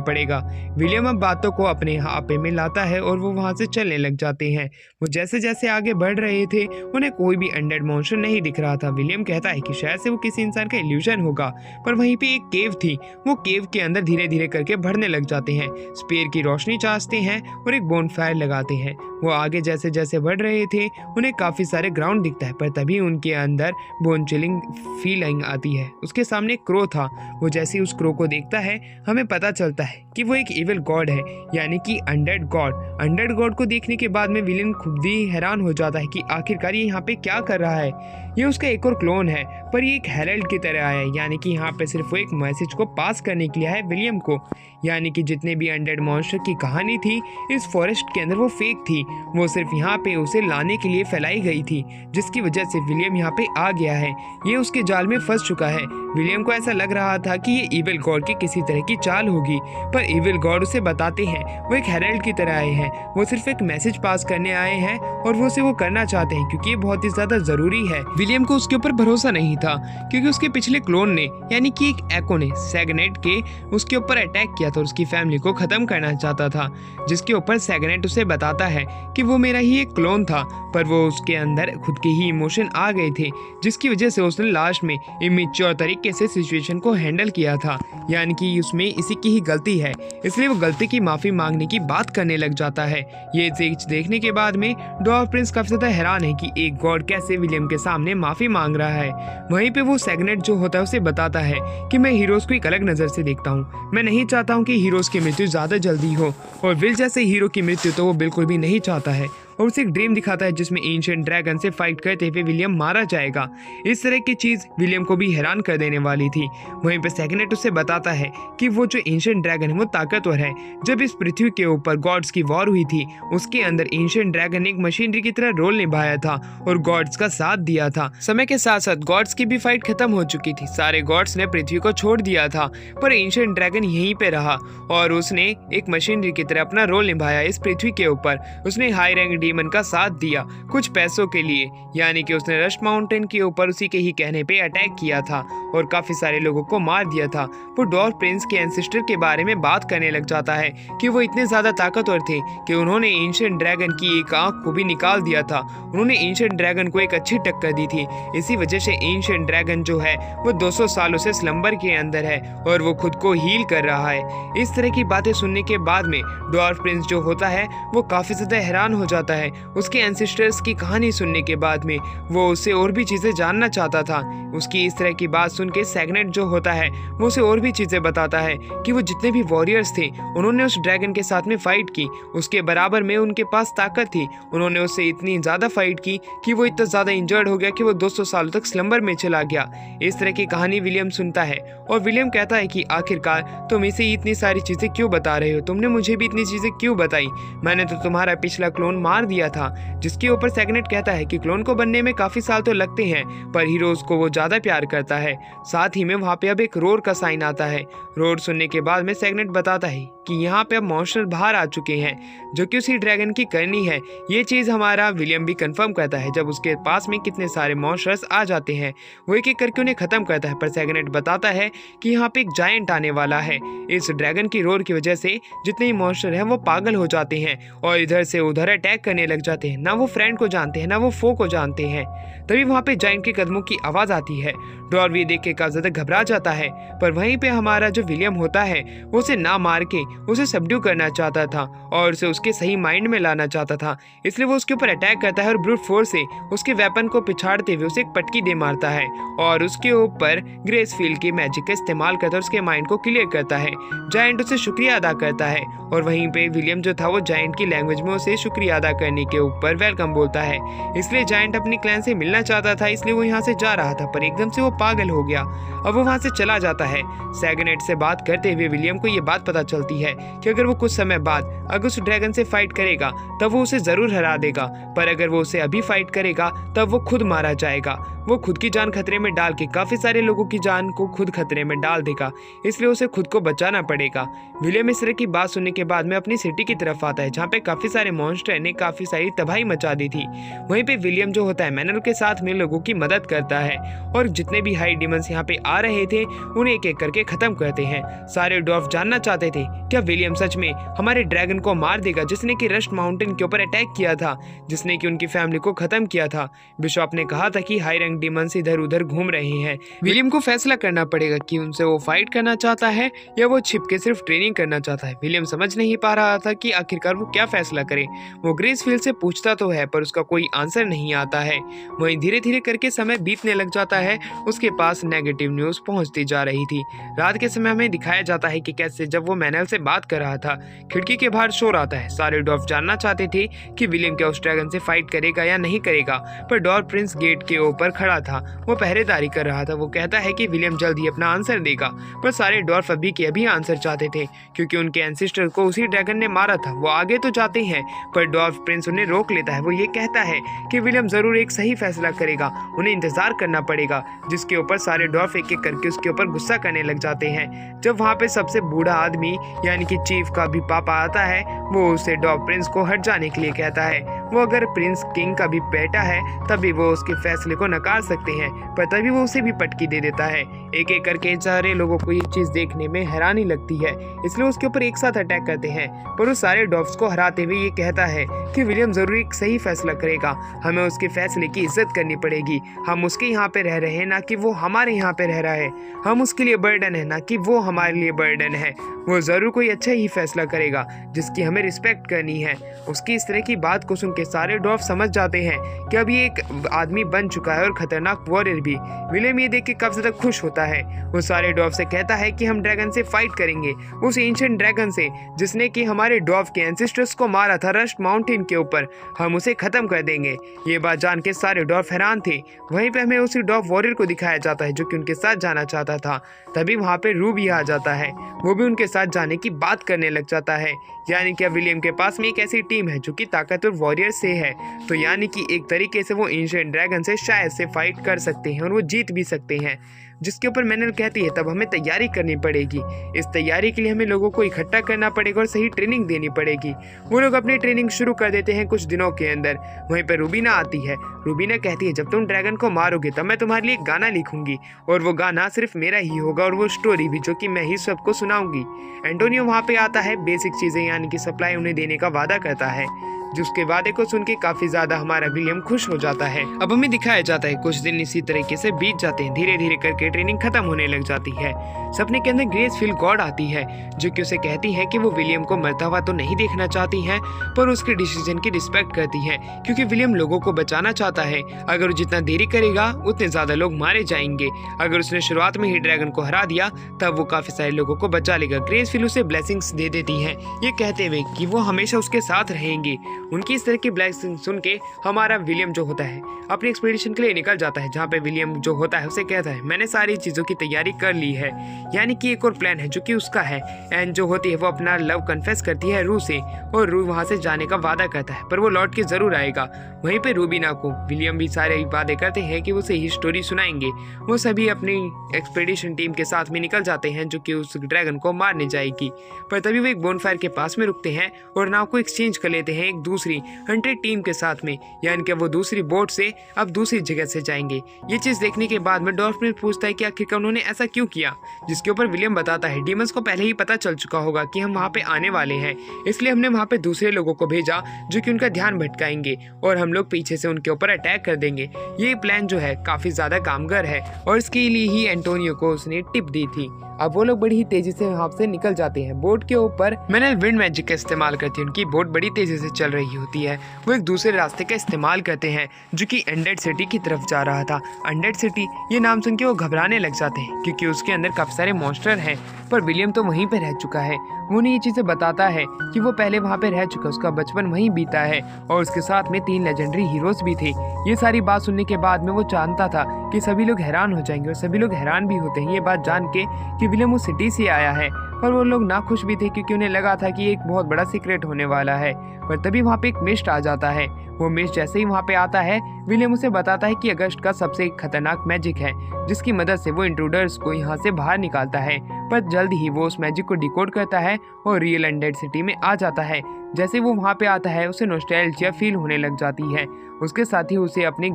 पड़ेगा। विलियम अब बातों को अपने आपे में लाता है और वो वहां से चलने लग जाते हैं। वो जैसे जैसे आगे बढ़ रहे थे उन्हें कोई भी अनडेड मॉन्स्टर नहीं दिख रहा था। विलियम कहता है कि शायद से वो किसी इंसान का इल्यूजन होगा, पर वहीं पे एक केव थी, वो केव के अंदर धीरे धीरे करके बढ़ने लग जाते हैं, स्पेयर की रोशनी चाहते हैं और एक बोनफायर लगाते हैं। वो आगे जैसे जैसे बढ़ रहे थे उन्हें काफी सारे ग्राउंड दिखता है, पर तभी उनके अंदर बोन चिलिंग फीलिंग आती है। उसके सामने एक क्रो था, वो जैसे ही उस क्रो को देखता है हमें पता चलता है कि वो एक इविल गॉड है, यानी कि अनडेड गॉड। अनडेड गॉड को देखने के बाद में विलेन खुद ही हैरान हो जाता है कि आखिरकार ये यहाँ पे क्या कर रहा है। ये उसका एक और क्लोन है, पर ये एक हेरल्ड की तरह आया है, यानी कि यहाँ पे सिर्फ वो एक मैसेज को पास करने के लिए है विलियम को, यानी कि जितने भी अनडेड मॉन्स्टर की कहानी थी इस फॉरेस्ट के अंदर वो फेक थी, वो सिर्फ यहाँ पे उसे लाने के लिए फैलाई गई थी, जिसकी वजह से विलियम यहाँ पे आ गया है। ये उसके जाल में फंस चुका है। विलियम को ऐसा लग रहा था कि ये इविल गॉड की किसी तरह की चाल होगी, पर इविल गॉड उसे बताते हैं वो एक हेरल्ड की तरह आए हैं, वो सिर्फ एक मैसेज पास करने आए हैं और वो उसे वो करना चाहते हैं क्योंकि ये बहुत ही ज्यादा जरूरी है। विलियम को उसके ऊपर भरोसा नहीं था क्योंकि उसके पिछले क्लोन ने यानी कि एक एको ने सैगनेट के उसके ऊपर अटैक किया था और उसकी फैमिली को खत्म करना चाहता था, जिसके ऊपर सैगनेट उसे बताता है कि वो मेरा ही एक क्लोन था, पर वो उसके अंदर खुद के ही इमोशन आ गए थे, जिसकी वजह से उसने लास्ट में इमेच्योर तरीके से सिचुएशन को हैंडल किया था, यानी कि उसमें इसी की ही गलती है, इसलिए वो गलती की माफी मांगने की बात करने लग जाता है। ये चीज देखने के बाद में डॉर्फ प्रिंस काफी ज्यादा हैरान है कि एक गॉड कैसे विलियम के सामने माफी मांग रहा है। वहीं पे वो सैगनेट जो होता है उसे बताता है कि मैं हीरोज को एक अलग नजर से देखता हूँ, मैं नहीं चाहता हूँ कि हीरोज की मृत्यु ज्यादा जल्दी हो, और विल जैसे हीरो की मृत्यु तो वो बिल्कुल भी नहीं चाहता है। और उसे एक ड्रीम दिखाता है जिसमें एंशिएंट ड्रैगन से फाइट करते हुए विलियम मारा जाएगा। इस तरह की चीज विलियम को भी हैरान कर देने वाली थी। वहीं पे सेगनेट उसे बताता है कि वो जो एंशिएंट ड्रैगन है वो ताकतवर है। जब इस पृथ्वी के ऊपर गॉड्स की वॉर हुई थी उसके अंदर एंशिएंट ड्रैगन ने एक मशीनरी की तरह रोल निभाया था और गॉड्स का साथ दिया था। समय के साथ साथ गॉड्स की भी फाइट खत्म हो चुकी थी, सारे गॉड्स ने पृथ्वी को छोड़ दिया था, पर एंशिएंट ड्रैगन यहीं पे रहा और उसने एक मशीनरी की तरह अपना रोल निभाया इस पृथ्वी के ऊपर। उसने हाई रैंक डीमन का साथ दिया कुछ पैसों के लिए, यानी कि उसने रस्ट माउंटेन के ऊपर उसी के ही कहने पे अटैक किया था और काफी सारे लोगों को मार दिया था। वो डॉर्फ प्रिंस के एंसेस्टर के बारे में बात करने लग जाता है कि वो इतने ज्यादा ताकतवर थे कि उन्होंने एंशिएंट ड्रैगन की एक आंख को भी निकाल दिया था। उन्होंने एंशिएंट ड्रैगन को एक अच्छी टक्कर दी थी। इसी वजह से एंशिएंट ड्रैगन जो है वो 200 सालों से स्लंबर के अंदर है और वो खुद को हील कर रहा है। इस तरह की बातें सुनने के बाद में डॉर्फ प्रिंस जो होता है वो काफी ज्यादा हैरान हो जाता है। उसके एंसेस्टर्स की कहानी सुनने के बाद में वो उससे और भी चीजें जानना चाहता था। उसकी इस तरह की बात सुन के सेगनेट जो होता है वो उसे और भी चीजें बताता है कि वो जितने भी वॉरियर्स थे उन्होंने उस ड्रैगन के साथ में फाइट की, उसके बराबर में उनके पास ताकत थी। उन्होंने उससे इतनी ज्यादा फाइट की कि वो इतना ज्यादा इंजर्ड हो गया कि वो 200 सालों तक स्लंबर में चला गया। इस तरह की कहानी विलियम सुनता है और विलियम कहता है कि आखिरकार तुम इसे इतनी सारी चीजें क्यों बता रहे हो, तुमने मुझे भी इतनी चीजें क्यों बताई, मैंने तो तुम्हारा पिछला क्लोन मार दिया था। जिसके ऊपर सेगनेट कहता है कि क्लोन को बनने में काफी साल तो लगते हैं पर हीरोज को वो ज्यादा प्यार करता है। साथ ही में वहाँ पे अब एक रोर का साइन आता है। रोर सुनने के बाद में सेगनेट बताता है कि यहाँ पे अब मॉन्स्टर बाहर आ चुके हैं जो कि उसी ड्रैगन की करनी है। ये चीज हमारा विलियम भी कंफर्म करता है। जब उसके पास में कितने सारे मॉन्स्टर्स आ जाते हैं वो एक एक करके उन्हें खत्म करता है, पर सेगनेट बताता है कि यहाँ पे एक जायंट आने वाला है। इस ड्रैगन की रोर की वजह से जितने ही मॉन्स्टर हैं वो पागल हो जाते हैं और इधर से उधर अटैक करने लग जाते हैं। ना वो फ्रेंड को जानते हैं ना वो फो को जानते हैं। तभी वहाँ पे जायंट के कदमों की आवाज आती है। डॉर्फ ये देख के काफी ज्यादा घबरा जाता है, पर वहीं पे हमारा जो विलियम होता है वो उसे ना मार के उसे सबड्यू करना चाहता था और उसे उसके सही माइंड में लाना चाहता था। इसलिए वो उसके ऊपर अटैक करता है और ब्रूट फोर्स से उसके वेपन को पिछाड़ते हुए उसे एक पटकी दे मारता है और उसके ऊपर ग्रेस फील्ड की मैजिक का इस्तेमाल करता है, उसके माइंड को क्लियर करता है। जायंट उसे शुक्रिया अदा करता है और वहीं पे विलियम जो था वो जायंट की लैंग्वेज में उसे शुक्रिया अदा करने के ऊपर वेलकम बोलता है। इसलिए जायंट अपनी क्लैन से मिलना चाहता था, इसलिए वो यहाँ से जा रहा था, पर एकदम से वो पागल हो गया। अब वो वहाँ से चला जाता है। सेगनेट से बात करते हुए विलियम को ये बात पता चलती है कि अगर वो कुछ समय बाद अगर उस ड्रैगन से फाइट करेगा तब वो उसे जरूर हरा देगा, पर अगर वो उसे अभी फाइट करेगा तब वो खुद मारा जाएगा। वो खुद की जान खतरे में डाल के काफी सारे लोगों की जान को खुद खतरे में डाल देगा, इसलिए उसे खुद को बचाना पड़ेगा। विलियम इस तरह की बात सुनने के बाद में अपनी सिटी की तरफ आता है जहाँ पे काफी सारे मॉन्स्टर ने काफी सारी तबाही मचा दी थी। वहीं पे विलियम जो होता है मैनल के साथ में लोगों की मदद करता है और जितने भी हाई डिमंस यहाँ पे आ रहे थे उन्हें एक एक करके खत्म करते हैं। सारे डॉर्फ जानना चाहते थे क्या विलियम सच में हमारे ड्रैगन को मार देगा जिसने कि रस्ट माउंटेन के ऊपर अटैक किया था, जिसने कि उनकी फैमिली को खत्म किया था। बिशॉप ने कहा था कि हाई रैंक डिमंस इधर उधर घूम रहे हैं। विलियम को फैसला करना पड़ेगा कि उनसे वो फाइट करना चाहता है या वो छिप के सिर्फ ट्रेनिंग करना चाहता है। विलियम समझ नहीं पा रहा था कि आखिरकार वो क्या फैसला करे। वो ग्रेस फील्ड से पूछता तो है पर उसका कोई आंसर नहीं आता है। वहीं धीरे धीरे करके समय बीतने लग जाता है। उसके पास नेगेटिव न्यूज पहुंचती जा रही थी। रात के समय हमें दिखाया जाता है कि कैसे जब वो मैनल से बात कर रहा था खिड़की के बाहर शोर आता है। सारे डॉर्फ जानना चाहते थे कि विलियम क्या उस ड्रैगन से फाइट करेगा या नहीं करेगा, पर डॉर्फ प्रिंस गेट के ऊपर खड़ा था, वो पहरेदारी कर रहा था। वो कहता है कि विलियम जल्द ही अपना आंसर देगा, पर सारे डॉर्फ अभी के अभी आंसर चाहते थे क्योंकि उनके एंसेस्टर को उसी ड्रैगन ने मारा था। वो आगे तो जाते हैं पर डॉर्फ प्रिंस उन्हें रोक लेता है। वो ये कहता है कि विलियम जरूर एक सही फैसला करेगा, उन्हें इंतजार करना पड़ेगा। जिसके ऊपर सारे डॉर्फ एक एक करके उसके ऊपर गुस्सा करने लग जाते हैं। जब वहाँ पे सबसे बूढ़ा आदमी यानी कि चीफ का भी पापा आता है वो उसे डॉर्फ प्रिंस को हट जाने के लिए कहता है। वो अगर प्रिंस किंग का भी बेटा है तभी वो उसके फैसले को नकार सकते हैं, पर तभी वो उसे भी पटकी दे देता है। एक एक करके सारे लोगों को ये चीज देखने में हैरानी लगती है, इसलिए उसके ऊपर एक साथ अटैक करते हैं। पर वो सारे डॉर्फ्स को हराते हुए ये कहता है कि विलियम जरूर एक सही फैसला करेगा, हमें उसके फैसले की इज्जत करनी पड़ेगी। हम उसके यहाँ पे रह रहे हैं ना कि वो हमारे यहाँ पे रह रहा है। हम उसके लिए बर्डन है ना कि वो हमारे लिए बर्डन है। वो जरूर कोई अच्छा ही फैसला करेगा जिसकी हमें रिस्पेक्ट करनी है। उसकी इस तरह की बात को सुन के सारे डॉर्फ समझ जाते हैं कि अब ये एक आदमी बन चुका है और खतरनाक वॉरियर भी। विलियम ये देख के काफी ज्यादा खुश होता है। वो सारे डॉर्फ से कहता है कि हम ड्रैगन से फाइट करेंगे, उस एंशिएंट ड्रैगन से जिसने कि हमारे डॉर्फ के एंसेस्टर्स को मारा था रस्ट माउंटेन के ऊपर। हम उसे खत्म कर देंगे। ये बात जान के सारे डॉर्फ हैरान थे। वहीं पे हमें उसी डॉर्फ वॉरियर को दिखाया जाता है जो कि उनके साथ जाना चाहता था। तभी वहाँ पे रूबी आ जाता है। वो भी उनके साथ जाने की बात करने लग जाता है। यानी कि अब विलियम के पास में एक ऐसी टीम है जो कि ताकतवर वॉरियर से है, तो यानी कि एक तरीके से वो एंशिएंट ड्रैगन से शायद से फाइट कर सकते हैं और वो जीत भी सकते हैं। जिसके ऊपर मैनल कहती है तब हमें तैयारी करनी पड़ेगी। इस तैयारी के लिए हमें लोगों को इकट्ठा करना पड़ेगा और सही ट्रेनिंग देनी पड़ेगी। वो लोग अपनी ट्रेनिंग शुरू कर देते हैं कुछ दिनों के अंदर। वहीं पर रूबीना आती है। रूबीना कहती है जब तुम ड्रैगन को मारोगे तब मैं तुम्हारे लिए एक गाना लिखूंगी और वो गाना सिर्फ मेरा ही होगा और वो स्टोरी भी जो कि मैं ही सबको सुनाऊंगी। एंटोनियो वहाँ पे आता है, बेसिक चीजें यानी कि सप्लाई उन्हें देने का वादा करता है। जिसके वादे को सुन के काफी ज्यादा हमारा विलियम खुश हो जाता है। अब हमें दिखाया जाता है कुछ दिन इसी तरीके से बीत जाते हैं। धीरे धीरे करके ट्रेनिंग खत्म होने लग जाती है। सपने के अंदर ग्रेसफिल गॉड आती है जो कि उसे कहती है कि वो विलियम को मरता हुआ तो नहीं देखना चाहती है पर उसके डिसीजन की रिस्पेक्ट करती है, क्योंकि विलियम लोगों को बचाना चाहता है। अगर वो जितना देरी करेगा उतने ज्यादा लोग मारे जाएंगे। अगर उसने शुरुआत में ही ड्रैगन को हरा दिया तब वो काफी सारे लोगों को बचा लेगा। ग्रेसफिल उसे ब्लेसिंग्स दे देती है, ये कहते हुए कि वो हमेशा उसके साथ रहेंगे। उनकी इस तरह की ब्लेसिंग सुन के हमारा विलियम जो होता है अपनी एक्सपीडिशन के लिए निकल जाता है, जहाँ पे विलियम जो होता है उसे कहता है मैंने सारी चीज़ों की तैयारी कर ली है। यानी कि एक और प्लान है जो कि उसका है। एंड जो होती है वो अपना लव कन्फेस करती है रू से और रू वहाँ से जाने का वादा करता है पर वो लौट के जरूर आएगा। वहीं पे रूबीना को विलियम भी सारे वादे करते हैं कि वो उसे ही स्टोरी सुनाएंगे। वो सभी अपनी एक्सपीडिशन टीम के साथ में निकल जाते हैं जो कि उस ड्रैगन को मारने जाएगी। पर तभी वो एक बोनफायर के पास में रुकते हैं और नाव को एक्सचेंज कर लेते हैं एक दूसरी हंटेड टीम के साथ में, यानी कि वो दूसरी बोट से अब दूसरी जगह से जाएंगे। ये चीज देखने के बाद में डॉल्फ पूछता है कि आखिरकार उन्होंने ऐसा क्यों किया, जिसके ऊपर विलियम बताता है डीमंस को पहले ही पता चल चुका होगा कि हम वहाँ पे आने वाले हैं, इसलिए हमने वहाँ पे दूसरे लोगों को भेजा जो कि उनका ध्यान भटकाएंगे और हम लोग पीछे से उनके ऊपर अटैक कर देंगे। ये प्लान जो है काफी ज्यादा कामगार है और इसके लिए ही एंटोनियो को उसने टिप दी थी। अब वो लोग बड़ी ही तेजी से वहाँ से निकल जाते हैं। बोट के ऊपर मैनल विंड मैजिक का इस्तेमाल करती है। उनकी बोट बड़ी तेजी से चल रही होती है। वो एक दूसरे रास्ते का इस्तेमाल करते हैं जो कि अनडेड सिटी की तरफ जा रहा था। अनडेड सिटी ये नाम सुन के वो घबराने लग जाते हैं क्योंकि उसके अंदर काफी सारे मॉन्स्टर हैं। पर विलियम तो वहीं पे रह चुका है। वो उन्हें ये चीजें बताता है कि वो पहले वहाँ पे रह चुका, उसका बचपन वहीं बीता है और उसके साथ में 3 लेजेंडरी हीरोज भी थे। ये सारी बात सुनने के बाद में वो जानता था कि सभी लोग हैरान हो जाएंगे और सभी लोग हैरान भी होते हैं ये बात जान के कि विलियम उस सिटी से आया है। पर वो लोग ना खुश भी थे क्योंकि उन्हें लगा था कि एक बहुत बड़ा सीक्रेट होने वाला है। पर तभी वहाँ पे एक मिस्ट आ जाता है। वो मिस्ट जैसे ही वहाँ पे आता है विलियम उसे बताता है कि अगस्त का सबसे खतरनाक मैजिक है जिसकी मदद से वो इंट्रूडर्स को यहाँ से बाहर निकालता है। पर जल्द ही वो उस मैजिक को डिकोड करता है और रियल अनडेड सिटी में आ जाता है। जैसे वो वहाँ पे आता है उसे नॉस्टैल्जिया फील होने लग जाती है। उसके साथ ही उसे अपने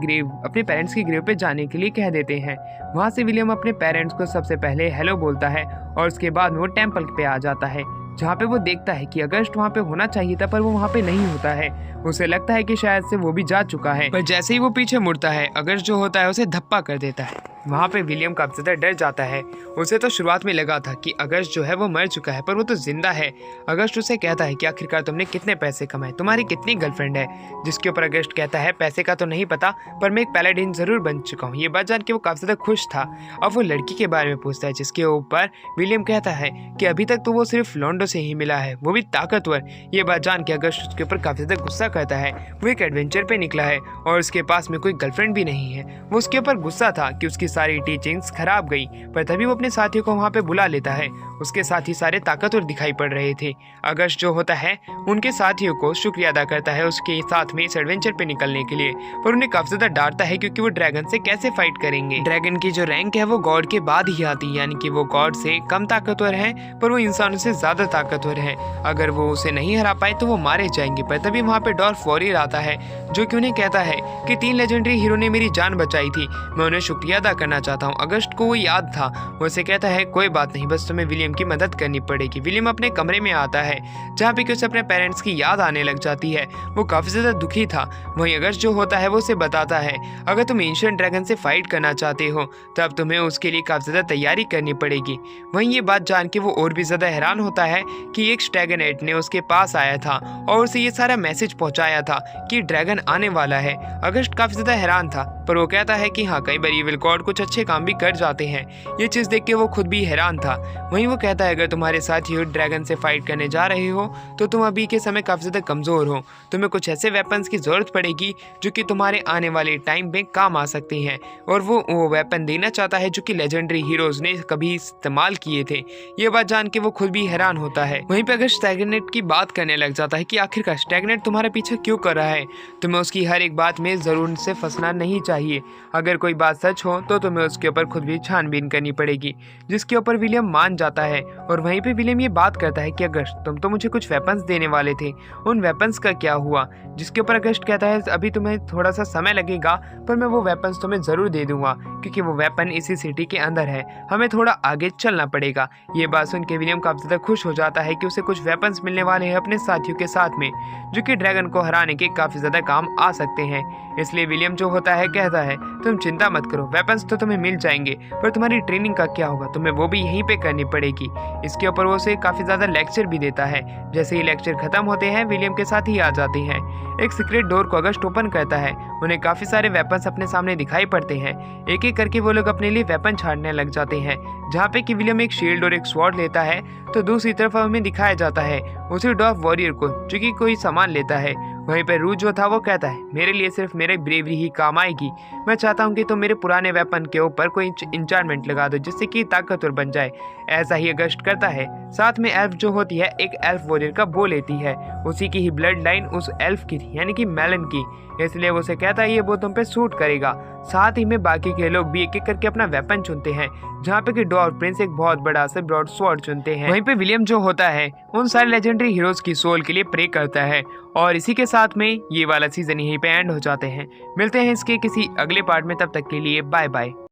पेरेंट्स की ग्रेव पे जाने के लिए कह देते हैं। वहाँ से विलियम अपने पेरेंट्स को सबसे पहले हेलो बोलता है और उसके बाद में वो टेम्पल पे आ जाता है जहाँ पे वो देखता है कि अगस्त वहाँ पे होना चाहिए था पर वो वहाँ पे नहीं होता है। उसे लगता है कि शायद से वो भी जा चुका है, पर जैसे ही वो पीछे मुड़ता है अगस्त जो होता है उसे धप्पा कर देता है। वहाँ पे विलियम काफी ज्यादा डर जाता है। उसे तो शुरुआत में लगा था कि अगस्त जो है वो मर चुका है पर वो तो जिंदा है। अगस्त उसे कहता है कि आखिरकार तुमने कितने पैसे कमाए, तुम्हारी कितनी गर्लफ्रेंड है, जिसके ऊपर अगस्त कहता है पैसे का तो नहीं पता पर मैं एक पैलाडिन जरूर बन चुका हूँ। ये बात जान के वो काफी ज्यादा खुश था। अब वो लड़की के बारे में पूछता है जिसके ऊपर विलियम कहता है कि अभी तक तो वो सिर्फ लॉन्डो से ही मिला है, वो भी ताकतवर। ये बात जान के अगस्त उसके ऊपर काफी ज्यादा गुस्सा करता है। वो एक एडवेंचर पे निकला है और उसके पास में कोई गर्लफ्रेंड भी नहीं है। वो उसके ऊपर गुस्सा था कि उसकी सारी टीचिंग्स खराब गई। पर तभी वो अपने साथियों को वहाँ पे बुला लेता है। उसके साथी सारे ताकतवर दिखाई पड़ रहे थे। अगस्त जो होता है उनके साथियों को शुक्रिया अदा करता है उसके साथ में इस एडवेंचर पे निकलने के लिए, पर उन्हें काफी ज्यादा डांटता है क्योंकि वो ड्रैगन से कैसे फाइट करेंगे। ड्रैगन की जो रैंक है वो गॉड के बाद ही आती है, यानी कि वो गॉड से कम ताकतवर है पर वो इंसानों से ज्यादा ताकतवर है। अगर वो उसे नहीं हरा पाए तो वो मारे जाएंगे। पर तभी वहाँ पे डॉल्फ वॉरियर आता है जो कि उन्हें कहता है कि 3 लेजेंडरी हीरो ने मेरी जान बचाई थी, मैं उन्हें शुक्रिया अदा करना चाहता हूँ। अगस्ट को वो याद था, वो उसे कहता है कोई बात नहीं, बस तुम्हें विलियम की मदद करनी पड़ेगी। विलियम अपने कमरे में आता है जहाँ पे कि उसे अपने पेरेंट्स की याद आने लग जाती है। वो काफी ज्यादा दुखी था। वहीं अगस्ट जो होता है वो उसे बताता है अगर तुम एंशिएंट ड्रैगन से फाइट करना चाहते हो तब तुम्हें उसके लिए काफी ज्यादा तैयारी करनी पड़ेगी। वहीं ये बात जान के वो और भी ज्यादा हैरान होता है कि एक ड्रैगनेट ने उसके पास आया था और उसे ये सारा मैसेज पहुंचाया था कि ड्रैगन आने वाला है। अगस्ट काफी ज्यादा हैरान था, पर वो कहता है कि हाँ, कई बार इविल गॉड कुछ अच्छे काम भी कर जाते हैं। ये चीज देख के वो खुद भी हैरान था। वहीं वो कहता है अगर तुम्हारे साथ ही ड्रैगन से फाइट करने जा रहे हो तो तुम अभी के समय काफी ज्यादा कमजोर हो। तुम्हें कुछ ऐसे वेपन्स की जरूरत पड़ेगी जो कि तुम्हारे आने वाले टाइम में काम आ सकते हैं, और वो वेपन देना चाहता है जो कि लेजेंडरी हीरोज ने कभी इस्तेमाल किए थे। ये बात जान के वो खुद भी हैरान होता है। वहीं पे अगर स्टैग्नेट की बात करने लग जाता है कि आखिरकार स्टैग्नेट तुम्हारे पीछे क्यों कर रहा है, तुम्हें उसकी हर एक बात में जरूर से फंसना नहीं चाहिए। अगर कोई बात सच हो तो तुम्हें उसके ऊपर खुद भी छानबीन करनी पड़ेगी, जिसके ऊपर विलियम मान जाता है। और वहीं पे विलियम ये बात करता है कि अगस्त तुम तो मुझे कुछ वेपन्स देने वाले थे, उन वेपन्स का क्या हुआ? जिसके ऊपर अगस्त कहता है अभी तुम्हें थोड़ा सा समय लगेगा, पर मैं वो वेपन्स तुम्हें जरूर दे दूंगा, क्योंकि वो वेपन इसी सिटी के अंदर है, हमें थोड़ा आगे चलना पड़ेगा। ये बात सुन के विलियम काफी ज्यादा खुश हो जाता है कि उसे कुछ वेपन्स मिलने वाले हैं अपने साथियों के साथ में, जो कि ड्रैगन को हराने के काफी ज्यादा काम आ सकते हैं। इसलिए विलियम जो होता है कहता है तुम चिंता मत करो, वेपन्स तो तुम्हें मिल जाएंगे, पर तुम्हारी ट्रेनिंग का क्या होगा, तुम्हें वो भी यहीं पे करनी पड़ेगी। इसके ऊपर वो उसे काफी ज्यादा लेक्चर भी देता है। जैसे ही लेक्चर खत्म होते हैं विलियम के साथ ही आ जाते हैं। एक सीक्रेट डोर को अगस्ट ओपन करता है। उन्हें काफी सारे वेपन्स अपने सामने दिखाई पड़ते हैं। एक एक करके वो लोग अपने लिए वेपन छाड़ने लग जाते हैं। जहाँ पे कि विलियम एक शील्ड और एक स्वॉर्ड लेता है तो दूसरी तरफ हमें दिखाया जाता है उसी डॉर्फ वॉरियर को जो कि कोई सामान लेता है। वहीं पर रूज जो था वो कहता है मेरे लिए सिर्फ मेरी ब्रेवरी ही काम आएगी, मैं चाहता हूँ कि तुम मेरे पुराने वेपन के ऊपर कोई इंचार्टमेंट लगा दो जिससे कि ताकतवर बन जाए। ऐसा ही अगस्ट करता है। साथ में एल्फ जो होती है एक एल्फ वॉरियर का बो लेती है, उसी की ही ब्लड लाइन उस एल्फ की थी यानी कि मेलन की, इसलिए वो उसे कहता है ये वो तुम पे सूट करेगा। साथ ही में बाकी के लोग भी एक एक करके अपना वेपन चुनते हैं, जहाँ पे कि डॉर्फ प्रिंस एक बहुत बड़ा सा ब्रॉड स्वॉर्ड चुनते हैं। वहीं पे विलियम जो होता है उन सारे लेजेंडरी हीरोज की सोल के लिए प्रे करता है। और इसी के साथ में ये वाला सीजन यहीं पे एंड हो जाते हैं। मिलते हैं इसके किसी अगले पार्ट में, तब तक के लिए बाय बाय।